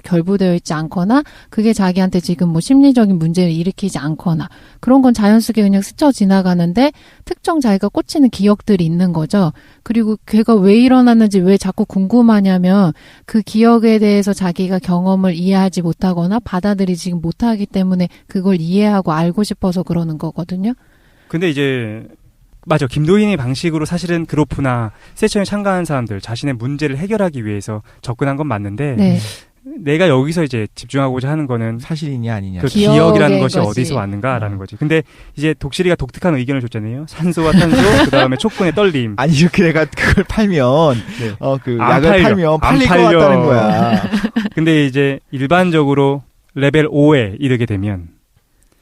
결부되어 있지 않거나 그게 자기한테 지금 뭐 심리적인 문제를 일으키지 않거나 그런 건 자연스럽게 그냥 스쳐 지나가는데 특정 자기가 꽂히는 기억들이 있는 거죠. 그리고 걔가 왜 일어났는지 왜 자꾸 궁금하냐면 그 기억에 대해서 자기가 경험을 이해하지 못하거나 받아들이지 못하기 때문에 그걸 이해하고 알고 싶어서 그러는 거거든요. 근데 이제 맞아. 김도인의 방식으로 사실은 그로프나 세션에 참가한 사람들 자신의 문제를 해결하기 위해서 접근한 건 맞는데 네. 내가 여기서 이제 집중하고자 하는 거는 사실이냐 아니냐. 그 기억의 기억이라는 것이 것이. 어디서 왔는가라는 거지. 근데 이제 독실이가 독특한 의견을 줬잖아요. 산소와 탄소, 그 다음에 촉근의 떨림. 아니 이렇게 내가 그걸 팔면 네. 그 안 약을 팔려. 팔면 안 팔릴 것 팔려. 같다는 거야. 근데 이제 일반적으로 레벨 5에 이르게 되면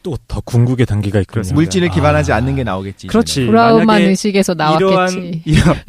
또 더 궁극의 단계가 있군요. 그렇습니다. 물질을 기반하지 않는 게 나오겠지. 그렇지. 브라운만 만약에 의식에서 나왔겠지.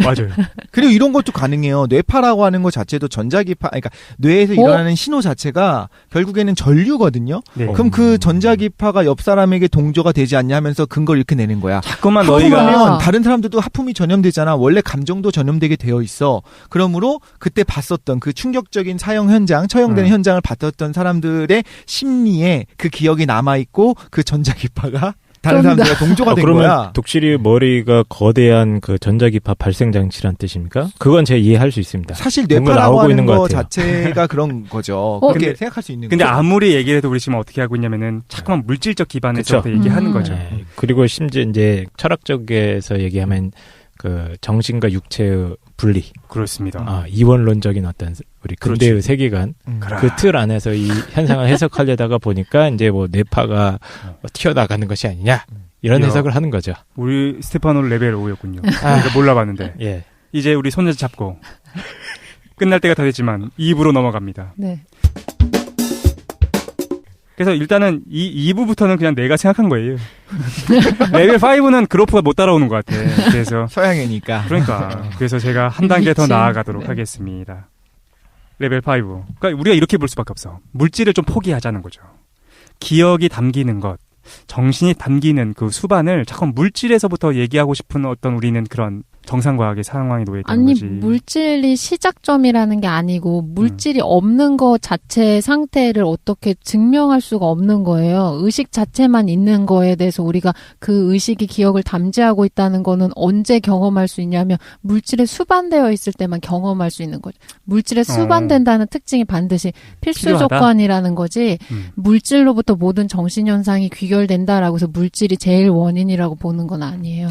맞아요. 그리고 이런 것도 가능해요. 뇌파라고 하는 것 자체도 전자기파, 그러니까 뇌에서 일어나는 신호 자체가 결국에는 전류거든요. 네. 그럼 그 전자기파가 옆 사람에게 동조가 되지 않냐 하면서 근거를 이렇게 내는 거야. 자꾸만 하품하면 너희가 다른 사람들도 하품이 전염되잖아. 원래 감정도 전염되게 되어 있어. 그러므로 그때 봤었던 그 충격적인 사형 현장, 처형되는 현장을 봤었던 사람들의 심리에 그 기억이 남아있고 그 전자기파가 다른 사람들과 동조가 된 그러면 거야. 독실이 머리가 거대한 그 전자기파 발생 장치란 뜻입니까? 그건 제가 이해할 수 있습니다. 사실 뭔가 뇌파라고 나오고 하는 있는 것 거 같아요. 자체가 그런 거죠. 그렇게 생각할 수 있는 근데 거죠. 아무리 얘기를 해도 우리 지금 어떻게 하고 있냐면은 자꾸만 물질적 기반에서부터 그쵸. 얘기하는 거죠. 네. 그리고 심지어 이제 철학적에서 얘기하면 그 정신과 육체의 분리, 그렇습니다. 이원론적인 어떤 우리 근대의 세계관 그 틀 안에서 이 현상을 해석하려다가 보니까 이제 뭐 뇌파가 튀어나가는 것이 아니냐 이런 이야. 해석을 하는 거죠. 우리 스테파노 레벨 5였군요. 우리가 몰라봤는데 예. 이제 우리 손을 잡고 끝날 때가 다 됐지만 2부로 넘어갑니다. 네. 그래서 일단은 이 2부부터는 그냥 내가 생각한 거예요. 레벨 5는 그로프가 못 따라오는 것 같아. 그래서 서양이니까. 그러니까 그래서 제가 한 단계 더 미친. 나아가도록 네. 하겠습니다. 레벨 5. 그러니까 우리가 이렇게 볼 수밖에 없어. 물질을 좀 포기하자는 거죠. 기억이 담기는 것, 정신이 담기는 그 수반을 자꾸 물질에서부터 얘기하고 싶은 어떤 우리는 그런 정상과학의 상황에 놓여 있다는 아니 거지. 물질이 시작점이라는 게 아니고 물질이 없는 것 자체의 상태를 어떻게 증명할 수가 없는 거예요. 의식 자체만 있는 거에 대해서 우리가 그 의식이 기억을 담지하고 있다는 거는 언제 경험할 수 있냐면 물질에 수반되어 있을 때만 경험할 수 있는 거죠. 물질에 수반된다는 특징이 반드시 필수 필요하다? 조건이라는 거지. 물질로부터 모든 정신현상이 귀결된다라고 해서 물질이 제일 원인이라고 보는 건 아니에요.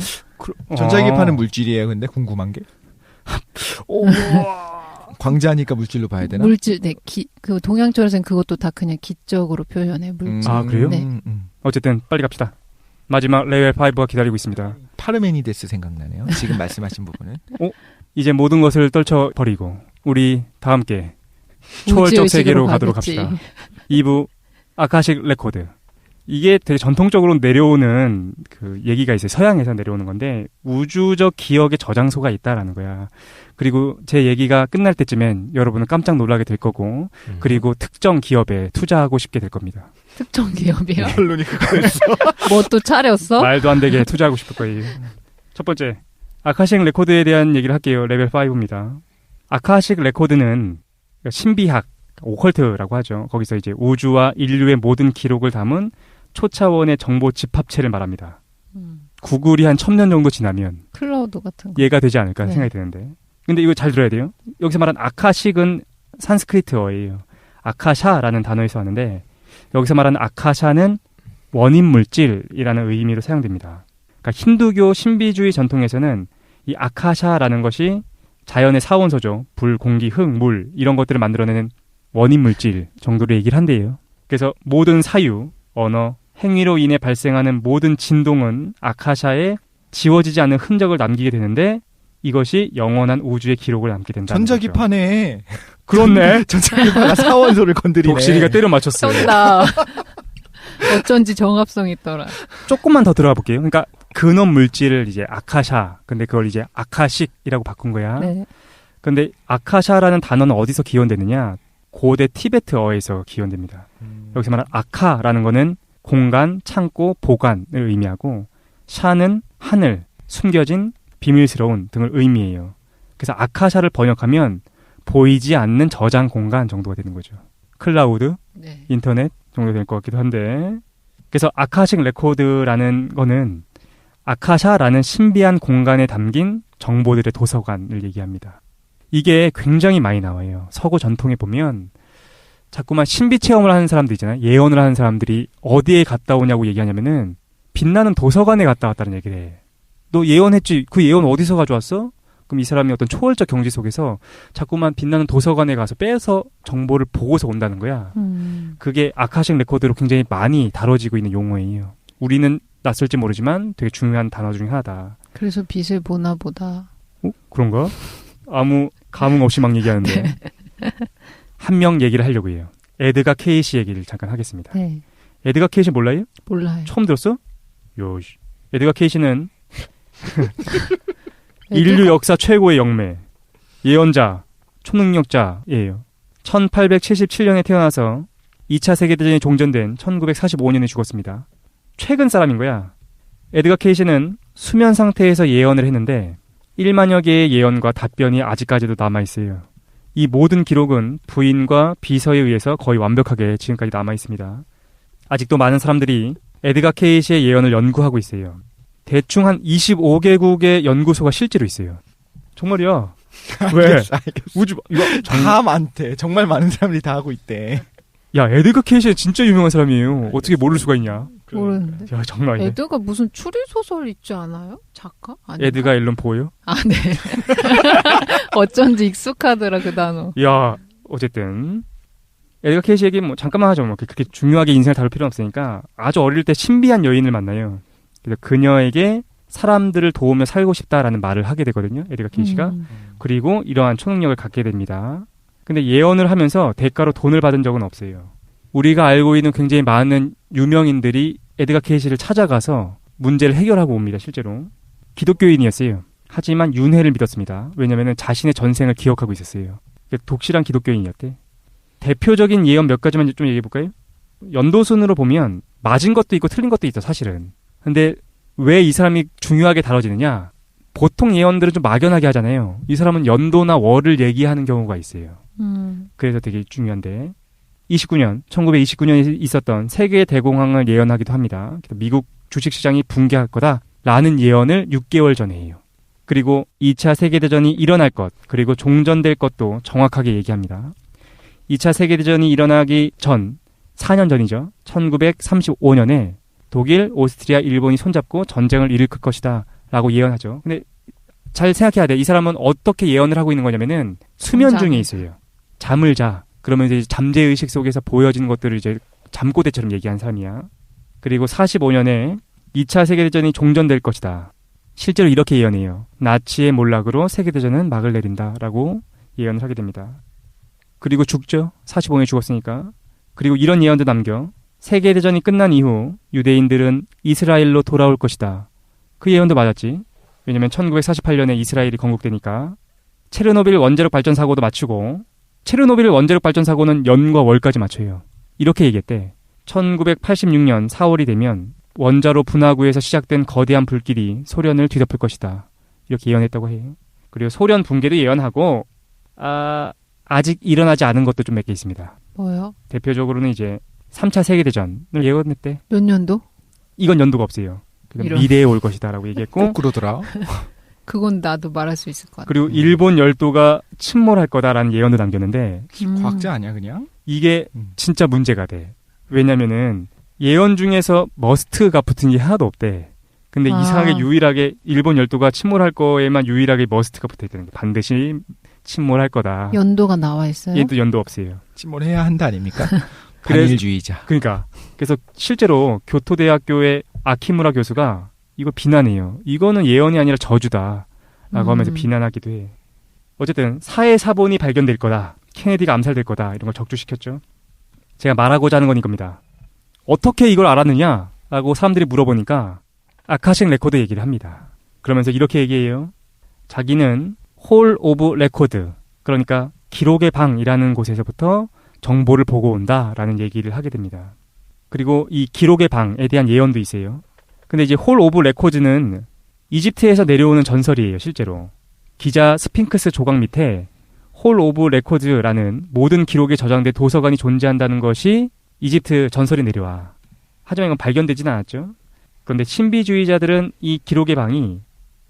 전자기파는 물질이에요. 근데 궁금한 게. 광자니까 물질로 봐야 되나? 물질, 네, 그 동양철에서는 그것도 다 그냥 기적으로 표현해, 물질. 아, 그래요? 네. 어쨌든 빨리 갑시다. 마지막 레벨 5가 기다리고 있습니다. 파르메니데스 생각나네요. 지금 말씀하신 부분은. 이제 모든 것을 떨쳐버리고 우리 다 함께 초월적 세계로 가도록 가겠지. 합시다. 2부 아카식 레코드. 이게 되게 전통적으로 내려오는 그 얘기가 있어요. 서양에서 내려오는 건데 우주적 기억의 저장소가 있다라는 거야. 그리고 제 얘기가 끝날 때쯤엔 여러분은 깜짝 놀라게 될 거고 그리고 특정 기업에 투자하고 싶게 될 겁니다. 특정 기업이요? 결론이 그거였어. 뭐 또 차렸어? 말도 안 되게 투자하고 싶을 거예요. 첫 번째, 아카식 레코드에 대한 얘기를 할게요. 레벨 5입니다. 아카식 레코드는 신비학, 오컬트라고 하죠. 거기서 이제 우주와 인류의 모든 기록을 담은 초차원의 정보 집합체를 말합니다. 구글이 한 1000년 정도 지나면 클라우드 같은 거. 얘가 되지 않을까 네. 생각이 드는데. 근데 이거 잘 들어야 돼요. 여기서 말한 아카식은 산스크리트어예요. 아카샤라는 단어에서 왔는데 여기서 말하는 아카샤는 원인 물질이라는 의미로 사용됩니다. 그러니까 힌두교 신비주의 전통에서는 이 아카샤라는 것이 자연의 사원소죠. 불, 공기, 흙, 물 이런 것들을 만들어내는 원인 물질 정도로 얘기를 한대요. 그래서 모든 사유, 언어, 행위로 인해 발생하는 모든 진동은 아카샤에 지워지지 않는 흔적을 남기게 되는데 이것이 영원한 우주의 기록을 남게 된다는 거죠. 전자기파네. 그렇네. 전자기파가 사원소를 건드리네. 독실이가 때려 맞췄어요. 쩐다. 어쩐지 정합성 있더라. 조금만 더 들어가 볼게요. 그러니까 근원 물질을 이제 아카샤, 근데 그걸 이제 아카식이라고 바꾼 거야. 네. 근데 아카샤라는 단어는 어디서 기원되느냐? 고대 티베트어에서 기원됩니다. 여기서 말하는 아카라는 거는 공간, 창고, 보관을 의미하고 샤는 하늘, 숨겨진, 비밀스러운 등을 의미해요. 그래서 아카샤를 번역하면 보이지 않는 저장 공간 정도가 되는 거죠. 클라우드, 네. 인터넷 정도 될 것 같기도 한데 그래서 아카식 레코드라는 거는 아카샤라는 신비한 공간에 담긴 정보들의 도서관을 얘기합니다. 이게 굉장히 많이 나와요. 서구 전통에 보면 자꾸만 신비 체험을 하는 사람들 있잖아요. 예언을 하는 사람들이 어디에 갔다 오냐고 얘기하냐면은 빛나는 도서관에 갔다 왔다는 얘기를 해. 너 예언했지? 그 예언 어디서 가져왔어? 그럼 이 사람이 어떤 초월적 경지 속에서 자꾸만 빛나는 도서관에 가서 빼서 정보를 보고서 온다는 거야. 그게 아카식 레코드로 굉장히 많이 다뤄지고 있는 용어예요. 우리는 낯설지 모르지만 되게 중요한 단어 중에 하나다. 그래서 빛을 보나 보다. 그런가? 아무 감흥 없이 막 얘기하는데 한 명 얘기를 하려고 해요. 에드가 케이시 얘기를 잠깐 하겠습니다. 네. 에드가 케이시 몰라요? 몰라요. 처음 들었어? 요시. 에드가 케이시는 인류 역사 최고의 영매, 예언자, 초능력자예요. 1877년에 태어나서 2차 세계대전이 종전된 1945년에 죽었습니다. 최근 사람인 거야. 에드가 케이시는 수면 상태에서 예언을 했는데 1만여 개의 예언과 답변이 아직까지도 남아있어요. 이 모든 기록은 부인과 비서에 의해서 거의 완벽하게 지금까지 남아있습니다. 아직도 많은 사람들이 에드가 케이시의 예언을 연구하고 있어요. 대충 한 25개국의 연구소가 실제로 있어요. 정말이야. 왜? 알겠어. 우주 이거 다 많대. 정말 많은 사람들이 다 하고 있대. 야, 에드가 케이시 진짜 유명한 사람이에요. 어떻게 모를 수가 있냐? 모르는데. 야, 장난 아니네. 에드가 무슨 추리소설 있지 않아요? 작가? 아닌가? 에드가 앨런 포요? 아, 네. 어쩐지 익숙하더라, 그 단어. 야, 어쨌든 에드가 케이시 얘기 뭐 잠깐만 하죠. 뭐 그렇게 중요하게 인생을 다룰 필요는 없으니까 아주 어릴 때 신비한 여인을 만나요. 그래서 그녀에게 사람들을 도우며 살고 싶다라는 말을 하게 되거든요. 에드가 케이시가. 그리고 이러한 초능력을 갖게 됩니다. 근데 예언을 하면서 대가로 돈을 받은 적은 없어요. 우리가 알고 있는 굉장히 많은 유명인들이 에드가 케이시를 찾아가서 문제를 해결하고 옵니다. 실제로. 기독교인이었어요. 하지만 윤회를 믿었습니다. 왜냐하면 자신의 전생을 기억하고 있었어요. 독실한 기독교인이었대. 대표적인 예언 몇 가지만 좀 얘기해볼까요? 연도순으로 보면 맞은 것도 있고 틀린 것도 있어, 사실은. 근데 왜 이 사람이 중요하게 다뤄지느냐? 보통 예언들은 좀 막연하게 하잖아요. 이 사람은 연도나 월을 얘기하는 경우가 있어요. 그래서 되게 중요한데 1929년에 있었던 세계 대공황을 예언하기도 합니다. 미국 주식시장이 붕괴할 거다라는 예언을 6개월 전에 해요. 그리고 2차 세계대전이 일어날 것, 그리고 종전될 것도 정확하게 얘기합니다. 2차 세계대전이 일어나기 전 4년 전이죠. 1935년에 독일, 오스트리아, 일본이 손잡고 전쟁을 일으킬 것이다 라고 예언하죠. 근데 잘 생각해야 돼. 이 사람은 어떻게 예언을 하고 있는 거냐면은 수면 중에 있어요. 잠을 자. 그러면 이제 잠재의식 속에서 보여지는 것들을 이제 잠꼬대처럼 얘기한 사람이야. 그리고 45년에 2차 세계대전이 종전될 것이다. 실제로 이렇게 예언해요. 나치의 몰락으로 세계대전은 막을 내린다라고 예언을 하게 됩니다. 그리고 죽죠. 45년에 죽었으니까. 그리고 이런 예언도 남겨. 세계대전이 끝난 이후 유대인들은 이스라엘로 돌아올 것이다. 그 예언도 맞았지. 왜냐면 1948년에 이스라엘이 건국되니까. 체르노빌 원자력 발전 사고도 맞추고 체르노빌 원자력 발전 사고는 연과 월까지 맞춰요. 이렇게 얘기했대. 1986년 4월이 되면 원자로 분화구에서 시작된 거대한 불길이 소련을 뒤덮을 것이다. 이렇게 예언했다고 해요. 그리고 소련 붕괴도 예언하고 아직 일어나지 않은 것도 좀 몇 개 있습니다. 뭐요? 대표적으로는 이제 3차 세계대전을 예언했대. 몇 년도? 이건 연도가 없어요. 미래에 올 것이다라고 얘기했고. 꼭 그러더라. 그건 나도 말할 수 있을 것 같아. 그리고 일본 열도가 침몰할 거다라는 예언도 남겼는데 과학자 아니야 그냥? 이게 진짜 문제가 돼. 왜냐면은 예언 중에서 머스트가 붙은 게 하나도 없대. 근데 이상하게 유일하게 일본 열도가 침몰할 거에만 유일하게 머스트가 붙어있다는 게 반드시 침몰할 거다. 연도가 나와 있어요? 얘도 연도 없어요. 침몰해야 한다 아닙니까? 반일주의자. 그러니까 그래서 실제로 교토대학교의 아키무라 교수가 이걸 비난해요. 이거는 예언이 아니라 저주다 라고 하면서 비난하기도 해. 어쨌든 사해 사본이 발견될 거다. 케네디가 암살될 거다. 이런 걸 적주시켰죠. 제가 말하고자 하는 건 이겁니다. 어떻게 이걸 알았느냐 라고 사람들이 물어보니까 아카식 레코드 얘기를 합니다. 그러면서 이렇게 얘기해요. 자기는 홀 오브 레코드, 그러니까 기록의 방이라는 곳에서부터 정보를 보고 온다라는 얘기를 하게 됩니다. 그리고 이 기록의 방에 대한 예언도 있어요. 근데 이제 홀 오브 레코드는 이집트에서 내려오는 전설이에요. 실제로 기자 스핑크스 조각 밑에 홀 오브 레코드라는 모든 기록에 저장된 도서관이 존재한다는 것이 이집트 전설이 내려와. 하지만 이건 발견되진 않았죠. 그런데 신비주의자들은 이 기록의 방이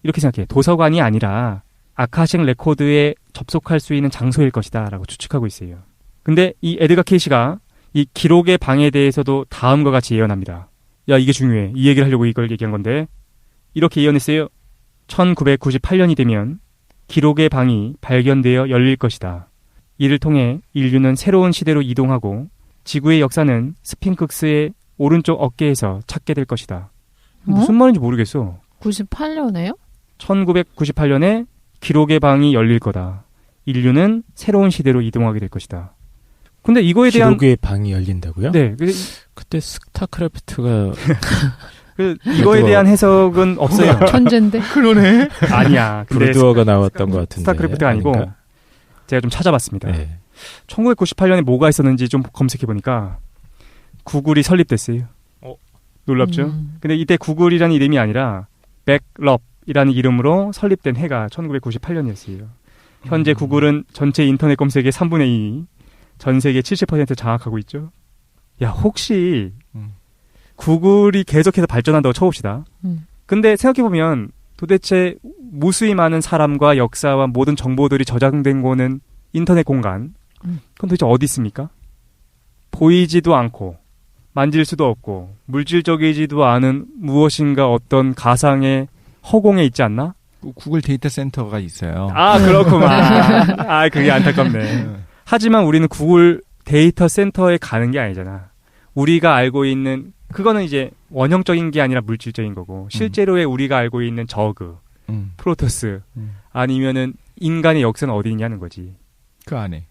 이렇게 생각해. 도서관이 아니라 아카식 레코드에 접속할 수 있는 장소일 것이다 라고 추측하고 있어요. 근데 이 에드가 케이시가 이 기록의 방에 대해서도 다음과 같이 예언합니다. 야, 이게 중요해. 이 얘기를 하려고 이걸 얘기한 건데 이렇게 예언했어요. 1998년이 되면 기록의 방이 발견되어 열릴 것이다. 이를 통해 인류는 새로운 시대로 이동하고 지구의 역사는 스핑크스의 오른쪽 어깨에서 찾게 될 것이다. 무슨 말인지 모르겠어. 98년에요? 1998년에 기록의 방이 열릴 거다. 인류는 새로운 시대로 이동하게 될 것이다. 근데 이거에 대한 기록의 방이 열린다고요? 네. 그때 스타크래프트가 이거에 대한 해석은 없어요. 천재인데. 그러네. 아니야. 브루드워가 나왔던 것 같은데. 스타크래프트가 아니고 아닌가? 제가 좀 찾아봤습니다. 네. 1998년에 뭐가 있었는지 좀 검색해보니까 구글이 설립됐어요. 놀랍죠? 근데 이때 구글이라는 이름이 아니라 백럽이라는 이름으로 설립된 해가 1998년이었어요. 현재 구글은 전체 인터넷 검색의 3분의 2, 전 세계 70% 장악하고 있죠. 야, 혹시 구글이 계속해서 발전한다고 쳐봅시다. 근데 생각해보면 도대체 무수히 많은 사람과 역사와 모든 정보들이 저장된 곳은 인터넷 공간. 그건 도대체 어디 있습니까? 보이지도 않고 만질 수도 없고 물질적이지도 않은 무엇인가 어떤 가상의 허공에 있지 않나? 구글 데이터 센터가 있어요. 아, 그렇구만. 아, 그게 안타깝네. 하지만 우리는 구글 데이터 센터에 가는 게 아니잖아. 우리가 알고 있는 그거는 이제 원형적인 게 아니라 물질적인 거고 실제로의 우리가 알고 있는 저그, 프로토스 아니면은 인간의 역사는 어디 있냐는 거지. 그 안에.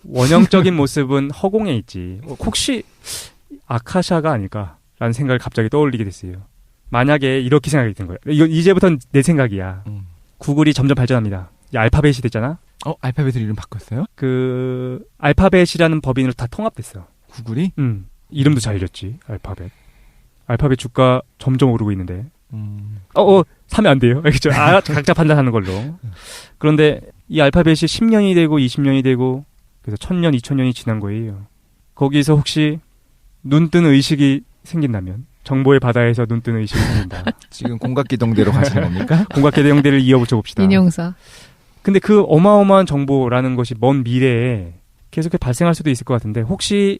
원형적인 모습은 허공에 있지. 혹시 아카샤가 아닐까라는 생각을 갑자기 떠올리게 됐어요. 만약에 이렇게 생각이 든 거예요. 이거 이제부터는 내 생각이야. 구글이 점점 발전합니다. 알파벳이 됐잖아. 알파벳을 이름 바꿨어요? 그 알파벳이라는 법인으로 다 통합됐어. 구글이? 이름도 잘 잃었지. 알파벳 주가 점점 오르고 있는데. 사면 안 돼요. 그렇죠. 각자 판단하는 걸로. 그런데 이 알파벳이 10년이 되고 20년이 되고 그래서 1000년, 2000년이 지난 거예요. 거기서 혹시 눈뜬 의식이 생긴다면 정보의 바다에서 눈뜬 의식이 생긴다. 지금 공각기동대로 가시는 겁니까? 공각기동대를 이어붙여 봅시다. 인용사. 근데 그 어마어마한 정보라는 것이 먼 미래에 계속 발생할 수도 있을 것 같은데 혹시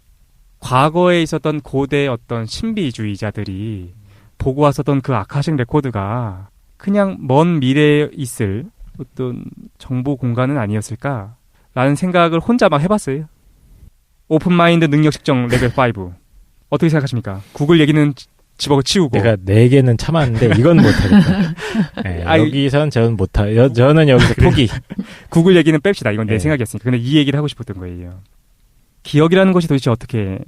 과거에 있었던 고대 어떤 신비주의자들이 보고 왔었던 그 아카식 레코드가 그냥 먼 미래에 있을 어떤 정보 공간은 아니었을까라는 생각을 혼자 막 해봤어요. 오픈마인드 능력 측정 레벨 5. 어떻게 생각하십니까? 구글 얘기는 집어치우고. 내가 4개는 참았는데 이건 못하겠다. 네, 여기선 저는 못하. 저는 여기서 포기. 구글 얘기는 뺍시다. 이건 내 네. 생각이었으니까. 근데 이 얘기를 하고 싶었던 거예요. 기억이라는 것이 도대체 어떻게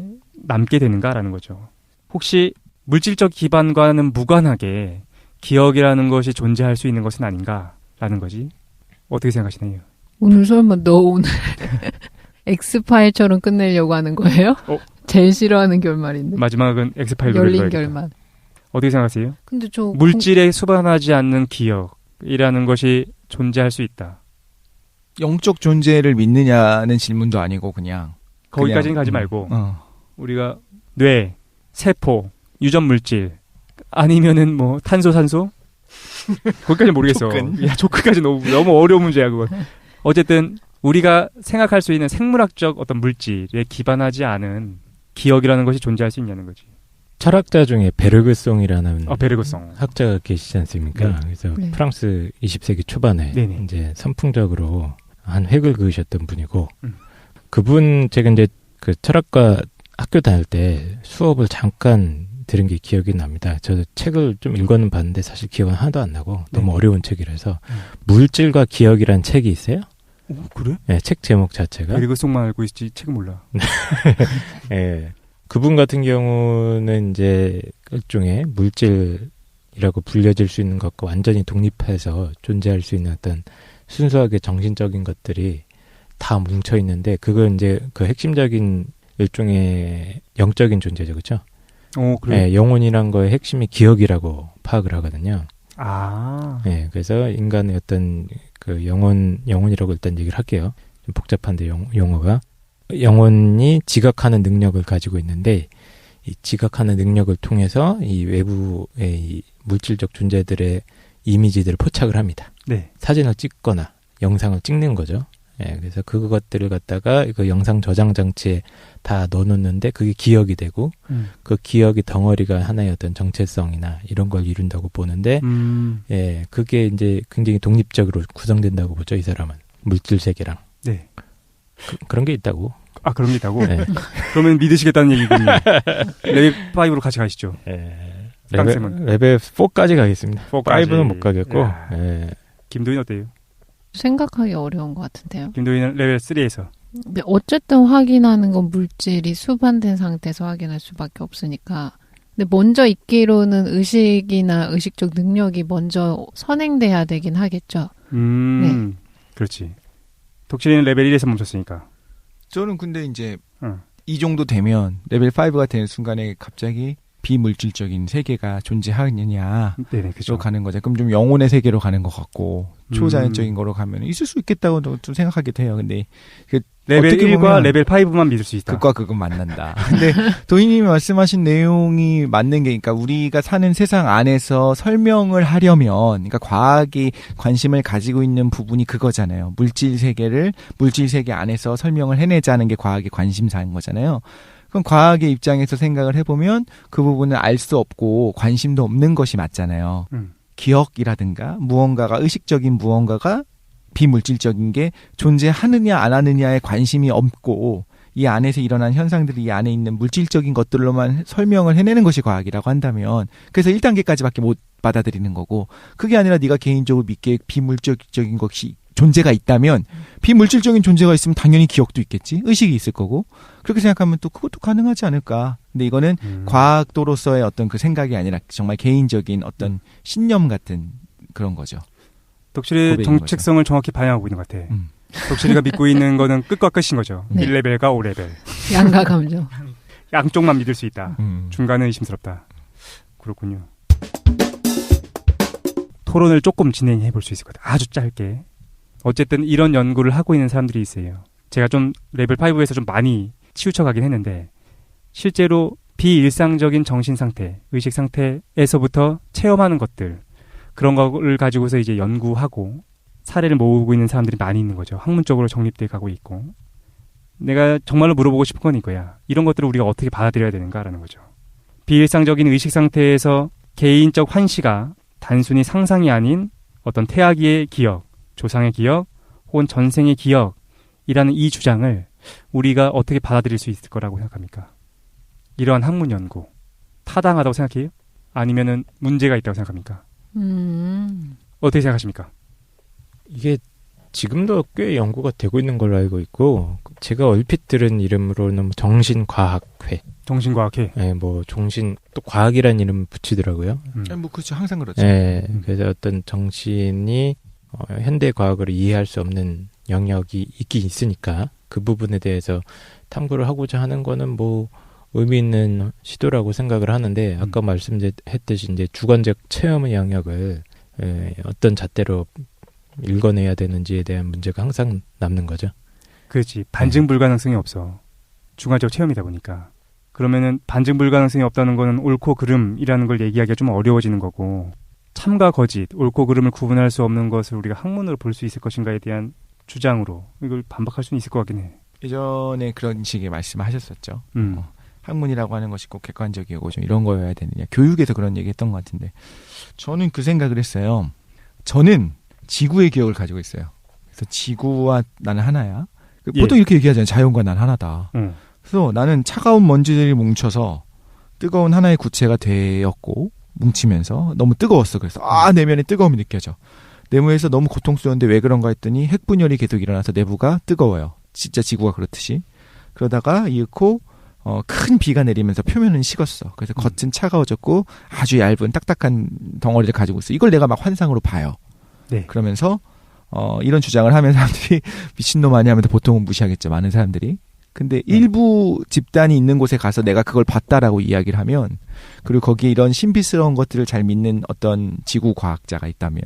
남게 되는가라는 거죠. 혹시 물질적 기반과는 무관하게 기억이라는 것이 존재할 수 있는 것은 아닌가라는 거지. 어떻게 생각하시나요? 오늘 설마 너 오늘 엑스파일처럼 끝내려고 하는 거예요? 제일 싫어하는 결말인데. 마지막은 엑스파일로 열린 결말. 어떻게 생각하세요? 근데 물질에 수반하지 않는 기억이라는 것이 존재할 수 있다. 영적 존재를 믿느냐는 질문도 아니고 그냥 거기까지는 가지 말고 우리가 뇌, 세포, 유전 물질 아니면은 뭐 탄소, 산소 거기까지는 모르겠어. 야, 조건까지 너무 어려운 문제야 그거. 어쨌든 우리가 생각할 수 있는 생물학적 어떤 물질에 기반하지 않은 기억이라는 것이 존재할 수 있냐는 거지. 철학자 중에 베르그송이라는 베르그송 학자가 계시지 않습니까? 네. 그래서 네. 프랑스 20세기 초반에 네네. 이제 선풍적으로 한 획을 그으셨던 분이고 그분 제가 이제 그 철학과 학교 다닐 때 수업을 잠깐 들은 게 기억이 납니다. 저도 책을 좀 읽어는 봤는데 사실 기억은 하나도 안 나고 너무 어려운 책이라서 물질과 기억이라는 책이 있어요? 그래? 네, 책 제목 자체가. 베르그송만 알고 있지 책은 몰라. 네. 그분 같은 경우는 이제 일종의 물질이라고 불려질 수 있는 것과 완전히 독립해서 존재할 수 있는 어떤 순수하게 정신적인 것들이 다 뭉쳐 있는데 그건 이제 그 핵심적인 일종의 영적인 존재죠, 그렇죠? 그래. 네, 영혼이란 거의 핵심이 기억이라고 파악을 하거든요. 네, 그래서 인간의 어떤 그 영혼이라고 일단 얘기를 할게요. 좀 복잡한데 용어가. 영혼이 지각하는 능력을 가지고 있는데 이 지각하는 능력을 통해서 이 외부의 이 물질적 존재들의 이미지들을 포착을 합니다. 네. 사진을 찍거나 영상을 찍는 거죠. 예, 그래서 그것들을 갖다가 그 영상 저장 장치에 다 넣어놓는데 그게 기억이 되고 그 기억이 덩어리가 하나의 어떤 정체성이나 이런 걸 이룬다고 보는데 예, 그게 이제 굉장히 독립적으로 구성된다고 보죠. 이 사람은 물질 세계랑. 네. 그런 게 있다고. 그런 게 있다고? 네. 그러면 믿으시겠다는 얘기군요. 레벨 5로 같이 가시죠. 예. 땅쌤은? 레벨 4까지 가겠습니다. 4까지. 5는 못 가겠고. 예. 김도인 어때요? 생각하기 어려운 것 같은데요. 김도인은 레벨 3에서. 근데 어쨌든 확인하는 건 물질이 수반된 상태에서 확인할 수밖에 없으니까. 근데 먼저 있기로는 의식이나 의식적 능력이 먼저 선행돼야 되긴 하겠죠. 네. 그렇지. 독실이는 레벨 1에서 멈췄으니까. 저는 근데 이제 이 정도 되면 레벨 5가 되는 순간에 갑자기 비물질적인 세계가 존재하느냐 네네, 그죠. 가는 거죠. 그럼 좀 영혼의 세계로 가는 것 같고 초자연적인 거로 가면 있을 수 있겠다고 좀 생각하게 돼요. 근데 레벨 1과 레벨 5만 믿을 수 있다. 그과 그건 만난다. 근데 도희님이 말씀하신 내용이 맞는 게, 그러니까 우리가 사는 세상 안에서 설명을 하려면, 그러니까 과학이 관심을 가지고 있는 부분이 그거잖아요. 물질 세계 안에서 설명을 해내자는 게 과학의 관심사인 거잖아요. 그럼 과학의 입장에서 생각을 해보면 그 부분은 알 수 없고 관심도 없는 것이 맞잖아요. 기억이라든가 무언가가, 의식적인 무언가가 비물질적인 게 존재하느냐 안 하느냐에 관심이 없고, 이 안에서 일어난 현상들이 이 안에 있는 물질적인 것들로만 설명을 해내는 것이 과학이라고 한다면, 그래서 1단계까지밖에 못 받아들이는 거고, 그게 아니라 네가 개인적으로 믿기에 비물질적인 것이 존재가 있다면, 비물질적인 존재가 있으면 당연히 기억도 있겠지, 의식이 있을 거고, 그렇게 생각하면 또 그것도 가능하지 않을까. 근데 이거는 과학도로서의 어떤 그 생각이 아니라 정말 개인적인 어떤 신념 같은 그런 거죠. 덕실의 정체성을 정확히 반영하고 있는 것 같아. 덕실이가 믿고 있는 거는 끝과 끝인 거죠. 네. 1레벨과 5레벨. 양가 감정. 양쪽만 믿을 수 있다. 중간은 의심스럽다. 그렇군요. 토론을 조금 진행해 볼 수 있을 것 같아요. 아주 짧게. 어쨌든 이런 연구를 하고 있는 사람들이 있어요. 제가 좀 레벨 5에서 좀 많이 치우쳐 가긴 했는데, 실제로 비일상적인 정신 상태, 의식 상태에서부터 체험하는 것들, 그런 거를 가지고서 이제 연구하고 사례를 모으고 있는 사람들이 많이 있는 거죠. 학문적으로 정립돼 가고 있고. 내가 정말로 물어보고 싶은 건 이거야. 이런 것들을 우리가 어떻게 받아들여야 되는가라는 거죠. 비일상적인 의식 상태에서 개인적 환시가 단순히 상상이 아닌 어떤 태아기의 기억, 조상의 기억, 혹은 전생의 기억이라는 이 주장을 우리가 어떻게 받아들일 수 있을 거라고 생각합니까? 이러한 학문 연구, 타당하다고 생각해요? 아니면은 문제가 있다고 생각합니까? 어떻게 생각하십니까? 이게 지금도 꽤 연구가 되고 있는 걸로 알고 있고, 제가 얼핏 들은 이름으로는 정신과학회. 정신과학회. 네, 뭐 정신 또 과학이라는 이름 붙이더라고요. 뭐 그렇죠, 항상 그렇죠. 네, 그래서 어떤 정신이 현대 과학으로 이해할 수 없는 영역이 있긴 있으니까 그 부분에 대해서 탐구를 하고자 하는 거는 뭐 의미 있는 시도라고 생각을 하는데, 아까 말씀했듯이 이제 주관적 체험의 영역을 어떤 잣대로 읽어내야 되는지에 대한 문제가 항상 남는 거죠. 그렇지. 반증 불가능성이 없어. 주관적 체험이다 보니까. 그러면은 반증 불가능성이 없다는 거는 옳고 그름이라는 걸 얘기하기가 좀 어려워지는 거고, 참과 거짓, 옳고 그름을 구분할 수 없는 것을 우리가 학문으로 볼 수 있을 것인가에 대한 주장으로 이걸 반박할 수는 있을 것 같긴 해. 예전에 그런 식의 말씀을 하셨었죠. 학문이라고 하는 것이 꼭 객관적이고 좀 이런 거여야 되느냐. 교육에서 그런 얘기 했던 것 같은데, 저는 그 생각을 했어요. 저는 지구의 기억을 가지고 있어요. 그래서 지구와 나는 하나야. 보통 이렇게 얘기하잖아요. 자연과 난 하나다. 그래서 나는 차가운 먼지들이 뭉쳐서 뜨거운 하나의 구체가 되었고, 뭉치면서 너무 뜨거웠어. 그래서 내면에 뜨거움이 느껴져. 내부에서 너무 고통스러운데 왜 그런가 했더니 핵분열이 계속 일어나서 내부가 뜨거워요. 진짜 지구가 그렇듯이. 그러다가 이윽고 큰 비가 내리면서 표면은 식었어. 그래서 겉은 차가워졌고 아주 얇은 딱딱한 덩어리를 가지고 있어. 이걸 내가 막 환상으로 봐요. 네. 그러면서 이런 주장을 하면 사람들이 미친놈 아니야 하면서 보통은 무시하겠죠. 많은 사람들이. 근데 일부 집단이 있는 곳에 가서 내가 그걸 봤다라고 이야기를 하면, 그리고 거기에 이런 신비스러운 것들을 잘 믿는 어떤 지구 과학자가 있다면,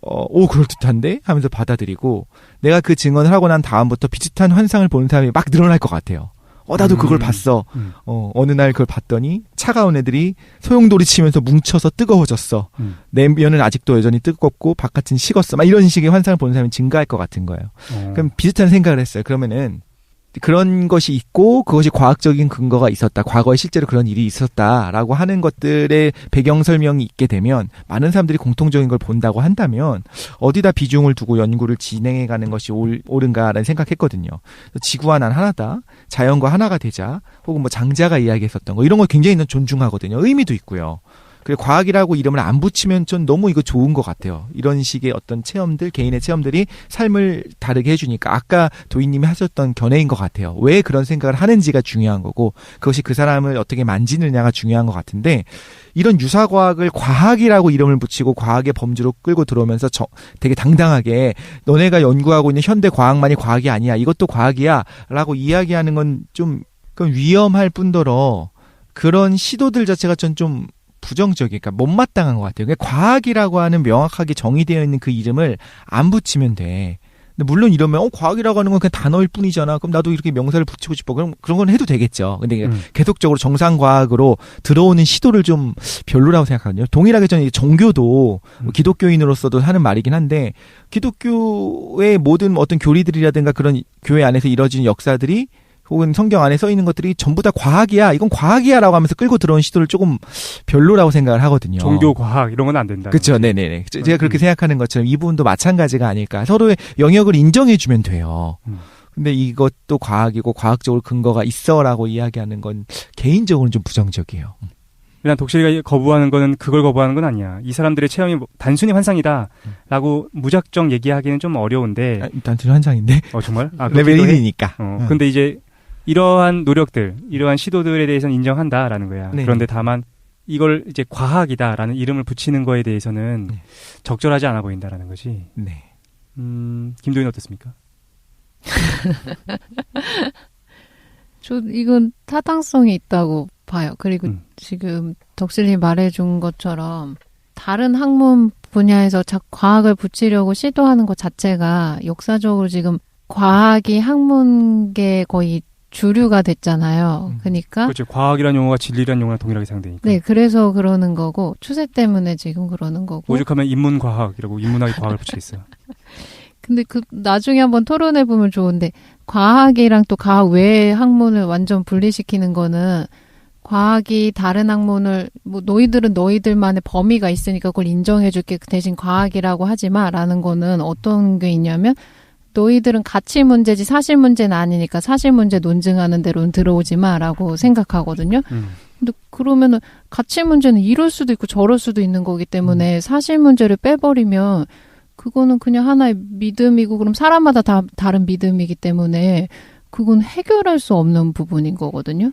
그럴듯한데? 하면서 받아들이고, 내가 그 증언을 하고 난 다음부터 비슷한 환상을 보는 사람이 막 늘어날 것 같아요. 나도 그걸 봤어. 어느 날 그걸 봤더니 차가운 애들이 소용돌이 치면서 뭉쳐서 뜨거워졌어. 내면은 아직도 여전히 뜨겁고 바깥은 식었어. 막 이런 식의 환상을 보는 사람이 증가할 것 같은 거예요. 그럼 비슷한 생각을 했어요. 그러면은 그런 것이 있고 그것이 과학적인 근거가 있었다. 과거에 실제로 그런 일이 있었다라고 하는 것들의 배경 설명이 있게 되면, 많은 사람들이 공통적인 걸 본다고 한다면 어디다 비중을 두고 연구를 진행해가는 것이 옳은가라는 생각했거든요. 지구와 난 하나다. 자연과 하나가 되자. 혹은 뭐 장자가 이야기했었던 거, 이런 거 굉장히 존중하거든요. 의미도 있고요. 그리고 과학이라고 이름을 안 붙이면 좀 너무 이거 좋은 것 같아요. 이런 식의 어떤 체험들, 개인의 체험들이 삶을 다르게 해주니까 아까 도희님이 하셨던 견해인 것 같아요. 왜 그런 생각을 하는지가 중요한 거고, 그것이 그 사람을 어떻게 만지느냐가 중요한 것 같은데, 이런 유사과학을 과학이라고 이름을 붙이고 과학의 범주로 끌고 들어오면서 되게 당당하게 너네가 연구하고 있는 현대 과학만이 과학이 아니야, 이것도 과학이야 라고 이야기하는 건 좀 위험할 뿐더러, 그런 시도들 자체가 좀 부정적이니까 못마땅한 것 같아요. 과학이라고 하는 명확하게 정의되어 있는 그 이름을 안 붙이면 돼. 근데 물론 이러면 과학이라고 하는 건 그냥 단어일 뿐이잖아. 그럼 나도 이렇게 명사를 붙이고 싶어. 그럼 그런 건 해도 되겠죠. 근데 계속적으로 정상과학으로 들어오는 시도를 좀 별로라고 생각하거든요. 동일하게 저는 종교도 기독교인으로서도 하는 말이긴 한데 기독교의 모든 어떤 교리들이라든가 그런 교회 안에서 이루어지는 역사들이 혹은 성경 안에 써 있는 것들이 전부 다 과학이야. 이건 과학이야라고 하면서 끌고 들어온 시도를 조금 별로라고 생각을 하거든요. 종교 과학 이런 건 안 된다. 그렇죠. 네네네. 제가 그렇게 생각하는 것처럼 이 부분도 마찬가지가 아닐까. 서로의 영역을 인정해주면 돼요. 근데 이것도 과학이고 과학적으로 근거가 있어라고 이야기하는 건 개인적으로는 좀 부정적이에요. 그냥 독실이가 거부하는 거는 그걸 거부하는 건 아니야. 이 사람들의 체험이 단순히 환상이다라고 무작정 얘기하기는 좀 어려운데. 단순히 환상인데. 정말? 레벨 1이니까. 근데 이제 이러한 노력들, 이러한 시도들에 대해서는 인정한다라는 거야. 네. 그런데 다만 이걸 이제 과학이다라는 이름을 붙이는 거에 대해서는 적절하지 않아 보인다라는 거지. 네. 김도인 어떻습니까? 이건 타당성이 있다고 봐요. 그리고 지금 덕실님 말해준 것처럼 다른 학문 분야에서 과학을 붙이려고 시도하는 것 자체가 역사적으로 지금 과학이 학문계 거의 주류가 됐잖아요. 그러니까 그렇죠. 과학이라는 용어가 진리라는 용어랑 동일하게 사용되니까. 네, 그래서 그러는 거고 추세 때문에 지금 그러는 거고. 오죽하면 인문과학이라고 인문학에 과학을 붙이겠어요. 근데 나중에 한번 토론해 보면 좋은데 과학이랑 또 과학 외의 학문을 완전 분리시키는 거는 과학이 다른 학문을 너희들은 너희들만의 범위가 있으니까 그걸 인정해줄게 대신 과학이라고 하지 마라는 거는 어떤 게 있냐면 너희들은 가치 문제지 사실 문제는 아니니까 사실 문제 논증하는 대로는 들어오지 마라고 생각하거든요. 근데 그러면은 가치 문제는 이럴 수도 있고 저럴 수도 있는 거기 때문에 사실 문제를 빼버리면 그거는 그냥 하나의 믿음이고 그럼 사람마다 다 다른 믿음이기 때문에 그건 해결할 수 없는 부분인 거거든요.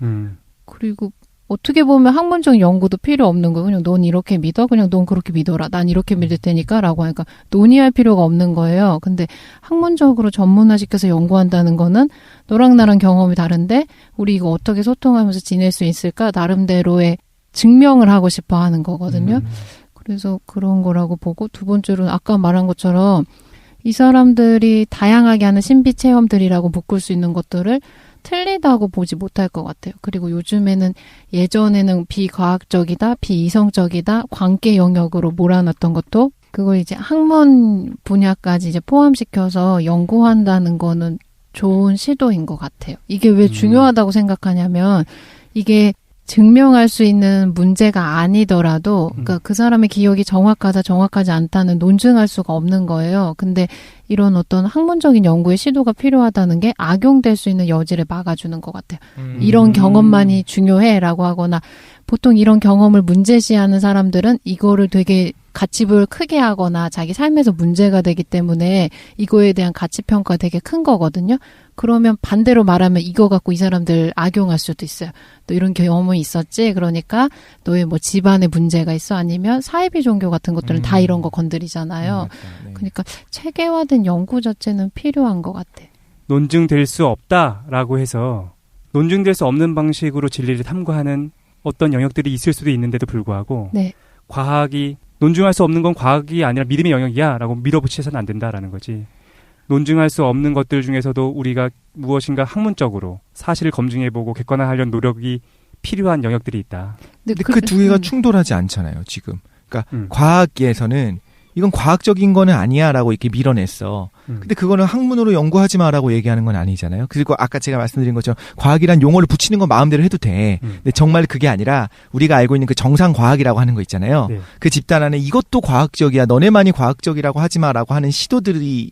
그리고 어떻게 보면 학문적 연구도 필요 없는 거예요. 그냥 넌 이렇게 믿어? 그냥 넌 그렇게 믿어라. 난 이렇게 믿을 테니까 라고 하니까 논의할 필요가 없는 거예요. 근데 학문적으로 전문화시켜서 연구한다는 거는 너랑 나랑 경험이 다른데 우리 이거 어떻게 소통하면서 지낼 수 있을까? 나름대로의 증명을 하고 싶어 하는 거거든요. 그래서 그런 거라고 보고 두 번째로는 아까 말한 것처럼 이 사람들이 다양하게 하는 신비 체험들이라고 묶을 수 있는 것들을 틀리다고 보지 못할 것 같아요. 그리고 요즘에는 예전에는 비과학적이다, 비이성적이다, 관계 영역으로 몰아놨던 것도 그걸 이제 학문 분야까지 이제 포함시켜서 연구한다는 거는 좋은 시도인 것 같아요. 이게 왜 중요하다고 생각하냐면 이게 증명할 수 있는 문제가 아니더라도 그러니까 그 사람의 기억이 정확하다 정확하지 않다는 논증할 수가 없는 거예요. 근데 이런 어떤 학문적인 연구의 시도가 필요하다는 게 악용될 수 있는 여지를 막아주는 것 같아요. 이런 경험만이 중요해라고 하거나 보통 이런 경험을 문제시하는 사람들은 이거를 되게 가치부여를 크게 하거나 자기 삶에서 문제가 되기 때문에 이거에 대한 가치평가가 되게 큰 거거든요. 그러면 반대로 말하면 이거 갖고 이 사람들 악용할 수도 있어요. 너 이런 경험이 있었지? 그러니까 너의 뭐 집안에 문제가 있어? 아니면 사이비 종교 같은 것들은 다 이런 거 건드리잖아요. 네. 그러니까 체계화된 연구 자체는 필요한 것 같아. 논증될 수 없다라고 해서 논증될 수 없는 방식으로 진리를 탐구하는 어떤 영역들이 있을 수도 있는데도 불구하고 네. 과학이 논증할 수 없는 건 과학이 아니라 믿음의 영역이야 라고 밀어붙여서는 안 된다라는 거지. 논증할 수 없는 것들 중에서도 우리가 무엇인가 학문적으로 사실을 검증해보고 객관화하려는 노력이 필요한 영역들이 있다. 근데 그 두 개가 충돌하지 않잖아요, 지금. 그러니까 과학계에서는 이건 과학적인 거는 아니야 라고 이렇게 밀어냈어. 근데 그거는 학문으로 연구하지 마라고 얘기하는 건 아니잖아요. 그리고 아까 제가 말씀드린 것처럼 과학이란 용어를 붙이는 건 마음대로 해도 돼. 근데 정말 그게 아니라 우리가 알고 있는 그 정상 과학이라고 하는 거 있잖아요. 네. 그 집단 안에 이것도 과학적이야. 너네만이 과학적이라고 하지 마라고 하는 시도들이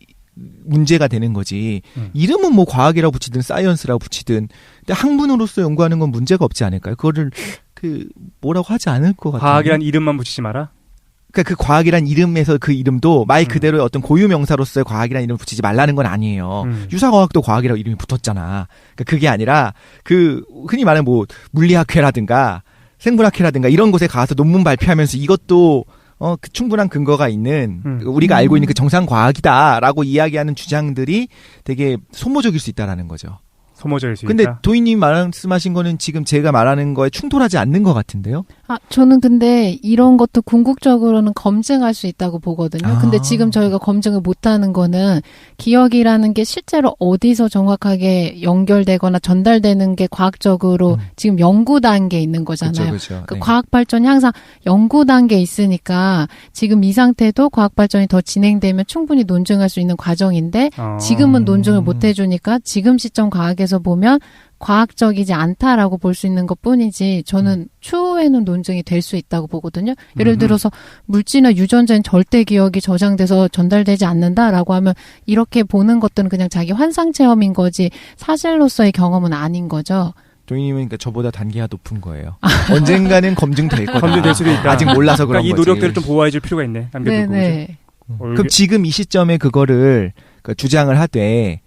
문제가 되는 거지. 이름은 뭐 과학이라고 붙이든 사이언스라고 붙이든 근데 학문으로서 연구하는 건 문제가 없지 않을까요? 그거를 뭐라고 하지 않을 것 같아요. 과학이란 이름만 붙이지 마라? 그러니까 그 과학이란 이름에서 그 이름도 말 그대로의 어떤 고유 명사로서의 과학이란 이름을 붙이지 말라는 건 아니에요. 유사과학도 과학이라고 이름이 붙었잖아. 그러니까 그게 아니라 흔히 말하는 뭐 물리학회라든가 생물학회라든가 이런 곳에 가서 논문 발표하면서 이것도 그 충분한 근거가 있는 우리가 알고 있는 그 정상 과학이다라고 이야기하는 주장들이 되게 소모적일 수 있다라는 거죠. 소모적일 수 근데 있다. 도희님 말씀하신 거는 지금 제가 말하는 거에 충돌하지 않는 것 같은데요? 저는 근데 이런 것도 궁극적으로는 검증할 수 있다고 보거든요. 근데 지금 저희가 검증을 못하는 거는 기억이라는 게 실제로 어디서 정확하게 연결되거나 전달되는 게 과학적으로 지금 연구 단계에 있는 거잖아요. 그렇죠. 그 과학 발전이 항상 연구 단계에 있으니까 지금 이 상태도 과학 발전이 더 진행되면 충분히 논증할 수 있는 과정인데 지금은 논증을 못 해주니까 지금 시점 과학에서 보면 과학적이지 않다라고 볼 수 있는 것뿐이지 저는 추후에는 논증이 될 수 있다고 보거든요. 예를 들어서 물질이나 유전자는 절대 기억이 저장돼서 전달되지 않는다라고 하면 이렇게 보는 것들은 그냥 자기 환상 체험인 거지 사실로서의 경험은 아닌 거죠. 도희님은 그러니까 저보다 단계가 높은 거예요. 언젠가는 검증될 거다. 검증될 수도 있다. 아직 몰라서 그런 그러니까 이 거지. 노력들을 좀 보호해줄 필요가 있네. 네네. 그럼 지금 이 시점에 그거를 주장을 하되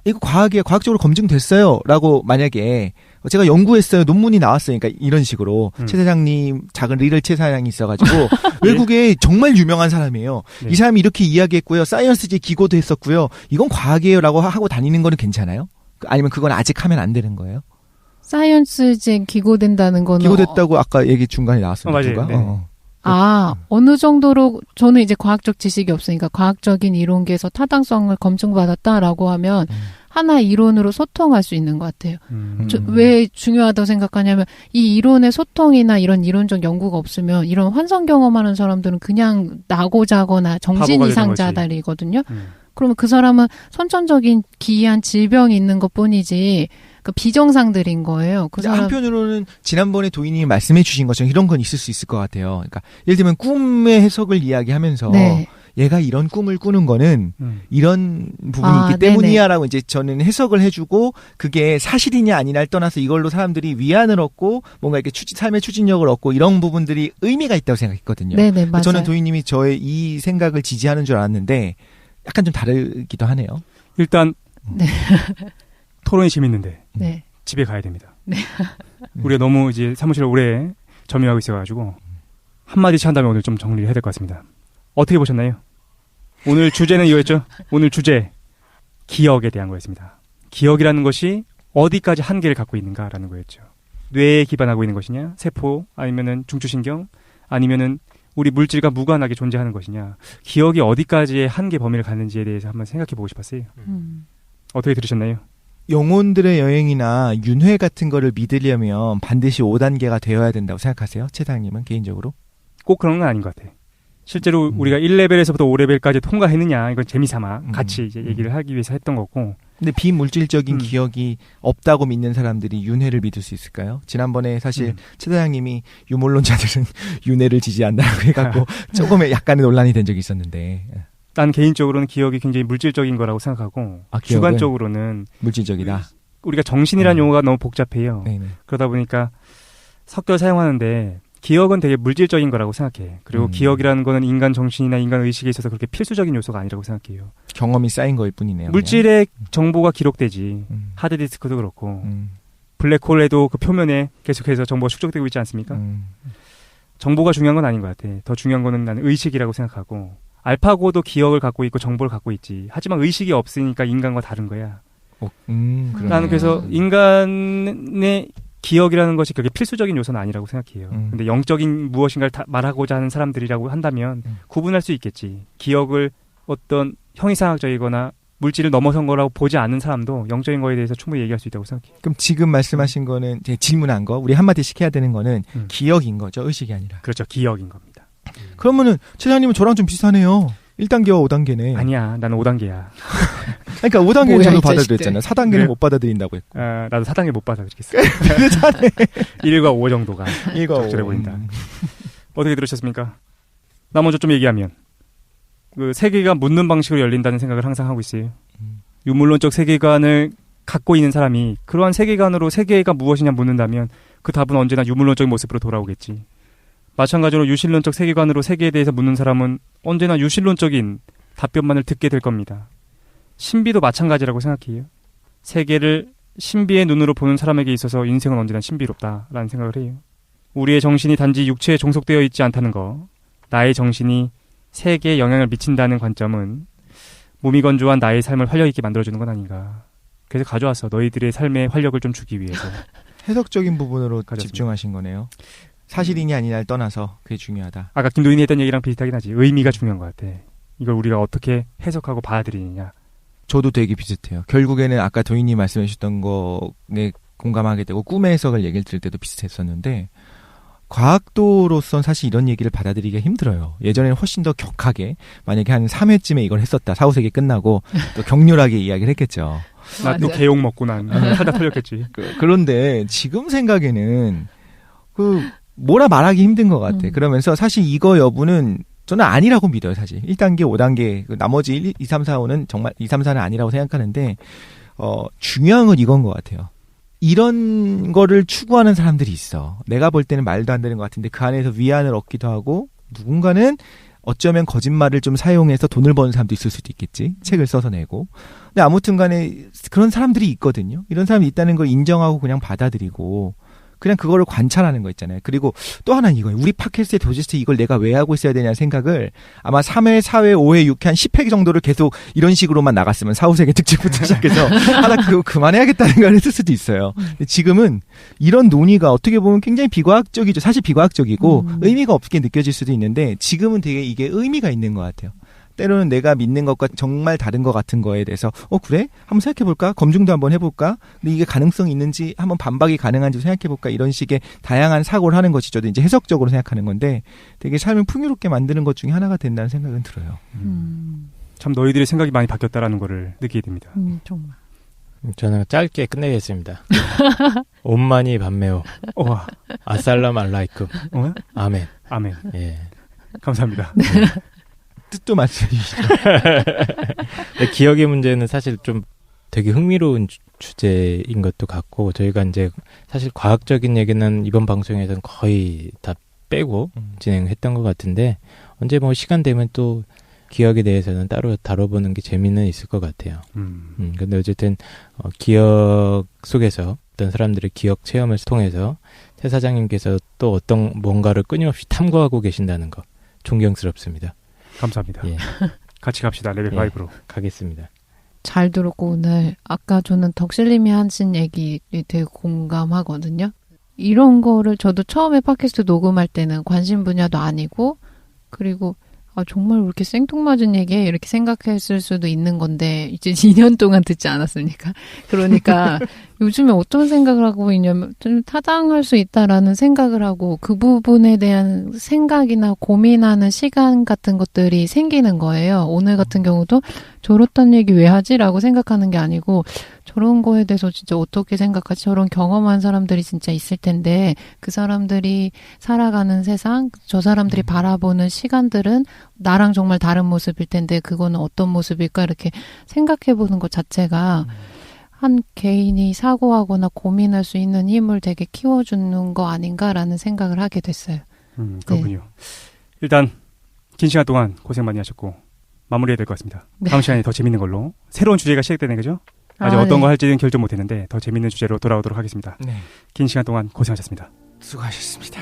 이거 과학적으로 검증됐어요라고 만약에 제가 연구했어요, 논문이 나왔어요, 그러니까 이런 식으로 최 사장님 작은 리를 최 사장이 있어가지고 외국에 정말 유명한 사람이에요. 네. 이 사람이 이렇게 이야기했고요, 사이언스지 기고도 했었고요, 이건 과학이에요라고 하고 다니는 거는 괜찮아요? 아니면 그건 아직 하면 안 되는 거예요? 사이언스제 기고된다는 거는 기고됐다고 아까 얘기 중간에 나왔습니다. 맞아요. 누가? 네. 어느 정도로 저는 이제 과학적 지식이 없으니까 과학적인 이론계에서 타당성을 검증받았다라고 하면 하나의 이론으로 소통할 수 있는 것 같아요. 왜 중요하다고 생각하냐면 이 이론의 소통이나 이런 이론적 연구가 없으면 이런 환상 경험하는 사람들은 그냥 나고 자거나 정신 이상자들이거든요. 그러면 그 사람은 선천적인 기이한 질병이 있는 것뿐이지 그 비정상들인 거예요. 그 사람 한편으로는 지난번에 도인이 말씀해 주신 것처럼 이런 건 있을 수 있을 것 같아요. 그러니까 예를 들면 꿈의 해석을 이야기하면서 네. 얘가 이런 꿈을 꾸는 거는 이런 부분이 있기 때문이야라고 이제 저는 해석을 해주고 그게 사실이냐 아니냐를 떠나서 이걸로 사람들이 위안을 얻고 뭔가 이렇게 삶의 추진력을 얻고 이런 부분들이 의미가 있다고 생각했거든요. 네네, 맞아요. 저는 도인님이 저의 이 생각을 지지하는 줄 알았는데 약간 좀 다르기도 하네요. 일단 네. 토론이 재밌는데 네. 집에 가야 됩니다. 네. 우리가 너무 이제 사무실에 오래 점유하고 있어가지고 한마디씩 한 다음에 오늘 좀 정리를 해야 될 것 같습니다. 어떻게 보셨나요? 오늘 주제는 이거였죠? 오늘 주제 기억에 대한 거였습니다. 기억이라는 것이 어디까지 한계를 갖고 있는가라는 거였죠. 뇌에 기반하고 있는 것이냐, 세포 아니면은 중추신경 아니면은 우리 물질과 무관하게 존재하는 것이냐, 기억이 어디까지의 한계 범위를 갖는지에 대해서 한번 생각해 보고 싶었어요. 어떻게 들으셨나요? 영혼들의 여행이나 윤회 같은 거를 믿으려면 반드시 5단계가 되어야 된다고 생각하세요? 최장님은 개인적으로? 꼭 그런 건 아닌 것 같아요. 실제로 우리가 1레벨에서부터 5레벨까지 통과했느냐, 이건 재미삼아 같이 이제 얘기를 하기 위해서 했던 거고. 근데 비물질적인 기억이 없다고 믿는 사람들이 윤회를 믿을 수 있을까요? 지난번에 사실 최 사장님이 유물론자들은 윤회를 지지한다고 해갖고 조금 약간의 논란이 된 적이 있었는데. 난 개인적으로는 기억이 굉장히 물질적인 거라고 생각하고 주관적으로는 물질적이다. 우리가 정신이라는 용어가 너무 복잡해요. 네네. 그러다 보니까 섞여 사용하는데 기억은 되게 물질적인 거라고 생각해. 그리고 기억이라는 거는 인간 정신이나 인간 의식에 있어서 그렇게 필수적인 요소가 아니라고 생각해요. 경험이 쌓인 거일 뿐이네요. 물질의 정보가 기록되지. 하드디스크도 그렇고 블랙홀에도 그 표면에 계속해서 정보가 축적되고 있지 않습니까? 정보가 중요한 건 아닌 것 같아. 더 중요한 거는 나는 의식이라고 생각하고, 알파고도 기억을 갖고 있고 정보를 갖고 있지. 하지만 의식이 없으니까 인간과 다른 거야. 나는 그래서 인간의 기억이라는 것이 그렇게 필수적인 요소는 아니라고 생각해요. 근데 영적인 무엇인가를 말하고자 하는 사람들이라고 한다면 구분할 수 있겠지. 기억을 어떤 형이상학적이거나 물질을 넘어선 거라고 보지 않는 사람도 영적인 거에 대해서 충분히 얘기할 수 있다고 생각해요. 그럼 지금 말씀하신 거는 제가 질문한 거, 우리 한마디씩 해야 되는 거는 기억인 거죠, 의식이 아니라. 그렇죠, 기억인 겁니다. 그러면은 최장님은 저랑 좀 비슷하네요. 1단계와 5단계네. 아니야, 나는 5단계야. 그러니까 5단계는 저도 받아들였잖아요. 4단계는 그래? 못 받아들인다고 했고. 나도 4단계 못 받아들이겠어. 1과 5 정도가 1과 5. 적절해 보인다. 어떻게 들으셨습니까? 나 먼저 좀 얘기하면, 그 세계가 묻는 방식으로 열린다는 생각을 항상 하고 있어요. 유물론적 세계관을 갖고 있는 사람이 그러한 세계관으로 세계가 무엇이냐 묻는다면 그 답은 언제나 유물론적인 모습으로 돌아오겠지. 마찬가지로 유실론적 세계관으로 세계에 대해서 묻는 사람은 언제나 유실론적인 답변만을 듣게 될 겁니다. 신비도 마찬가지라고 생각해요. 세계를 신비의 눈으로 보는 사람에게 있어서 인생은 언제나 신비롭다라는 생각을 해요. 우리의 정신이 단지 육체에 종속되어 있지 않다는 거, 나의 정신이 세계에 영향을 미친다는 관점은 무미건조한 나의 삶을 활력있게 만들어주는 건 아닌가. 그래서 가져왔어. 너희들의 삶에 활력을 좀 주기 위해서. 해석적인 부분으로 가졌습니다. 집중하신 거네요. 사실이냐 아니냐를 떠나서 그게 중요하다. 아까 김도인이 했던 얘기랑 비슷하긴 하지. 의미가 중요한 것 같아. 이걸 우리가 어떻게 해석하고 받아들이느냐. 저도 되게 비슷해요. 결국에는 아까 도인이 말씀해 주셨던 거에 공감하게 되고 꿈의 해석을 얘기를 들을 때도 비슷했었는데 과학도로선 사실 이런 얘기를 받아들이기가 힘들어요. 예전에는 훨씬 더 격하게 만약에 한 3회쯤에 이걸 했었다. 4, 5세기 끝나고 또 격렬하게 이야기를 했겠죠. 나 또 개욕 먹고 난 하다 털렸겠지. 그런데 지금 생각에는 뭐라 말하기 힘든 것 같아. 그러면서 사실 이거 여부는 저는 아니라고 믿어요, 사실. 1단계, 5단계, 나머지 1, 2, 3, 4, 5는 정말 2, 3, 4는 아니라고 생각하는데, 중요한 건 이건 것 같아요. 이런 거를 추구하는 사람들이 있어. 내가 볼 때는 말도 안 되는 것 같은데 그 안에서 위안을 얻기도 하고, 누군가는 어쩌면 거짓말을 좀 사용해서 돈을 버는 사람도 있을 수도 있겠지. 책을 써서 내고. 근데 아무튼 간에 그런 사람들이 있거든요. 이런 사람이 있다는 걸 인정하고 그냥 받아들이고, 그냥 그거를 관찰하는 거 있잖아요. 그리고 또 하나는 이거예요. 우리 팟캐스트에 도대체 이걸 내가 왜 하고 있어야 되냐는 생각을 아마 3회, 4회, 5회, 6회 한 10회 정도를 계속 이런 식으로만 나갔으면 4, 5세기 특집부터 시작해서 하나 그거 그만해야겠다는 걸 했을 수도 있어요. 근데 지금은 이런 논의가 어떻게 보면 굉장히 비과학적이죠. 사실 비과학적이고 의미가 없게 느껴질 수도 있는데 지금은 되게 이게 의미가 있는 것 같아요. 때로는 내가 믿는 것과 정말 다른 것 같은 거에 대해서 그래? 한번 생각해볼까? 검증도 한번 해볼까? 근데 이게 가능성이 있는지 한번 반박이 가능한지 생각해볼까? 이런 식의 다양한 사고를 하는 것이 저도 이제 해석적으로 생각하는 건데 되게 삶을 풍요롭게 만드는 것 중에 하나가 된다는 생각은 들어요. 참 너희들의 생각이 많이 바뀌었다라는 거를 느끼게 됩니다. 정말. 저는 짧게 끝내겠습니다. 온마니 반메오. 아살람 알라이쿰. 아멘. 아멘. 예. 감사합니다. 네. 뜻도 말씀해 주시죠. 기억의 문제는 사실 좀 되게 흥미로운 주제인 것도 같고 저희가 이제 사실 과학적인 얘기는 이번 방송에서는 거의 다 빼고 진행했던 것 같은데 언제 뭐 시간 되면 또 기억에 대해서는 따로 다뤄보는 게 재미는 있을 것 같아요. 근데 어쨌든 기억 속에서 어떤 사람들의 기억 체험을 통해서 태 사장님께서 또 어떤 뭔가를 끊임없이 탐구하고 계신다는 거 존경스럽습니다. 감사합니다. 예. 같이 갑시다. 레벨 5로. 가겠습니다. 잘 들었고 오늘 아까 저는 덕실님이 하신 얘기 되게 공감하거든요. 이런 거를 저도 처음에 팟캐스트 녹음할 때는 관심 분야도 아니고 그리고 정말 왜 이렇게 생뚱맞은 얘기해? 이렇게 생각했을 수도 있는 건데 이제 2년 동안 듣지 않았습니까? 그러니까 요즘에 어떤 생각을 하고 있냐면 좀 타당할 수 있다라는 생각을 하고 그 부분에 대한 생각이나 고민하는 시간 같은 것들이 생기는 거예요. 오늘 같은 경우도 저렇단 얘기 왜 하지? 라고 생각하는 게 아니고 저런 거에 대해서 진짜 어떻게 생각하지? 저런 경험한 사람들이 진짜 있을 텐데 그 사람들이 살아가는 세상, 저 사람들이 바라보는 시간들은 나랑 정말 다른 모습일 텐데 그거는 어떤 모습일까? 이렇게 생각해보는 것 자체가 한 개인이 사고하거나 고민할 수 있는 힘을 되게 키워주는 거 아닌가라는 생각을 하게 됐어요. 그렇군요. 네. 일단 긴 시간 동안 고생 많이 하셨고 마무리해야 될 것 같습니다. 네. 다음 시간에 더 재밌는 걸로 새로운 주제가 시작되는 거죠? 아직 어떤 거 할지는 결정 못했는데 더 재밌는 주제로 돌아오도록 하겠습니다. 네. 긴 시간 동안 고생하셨습니다. 수고하셨습니다.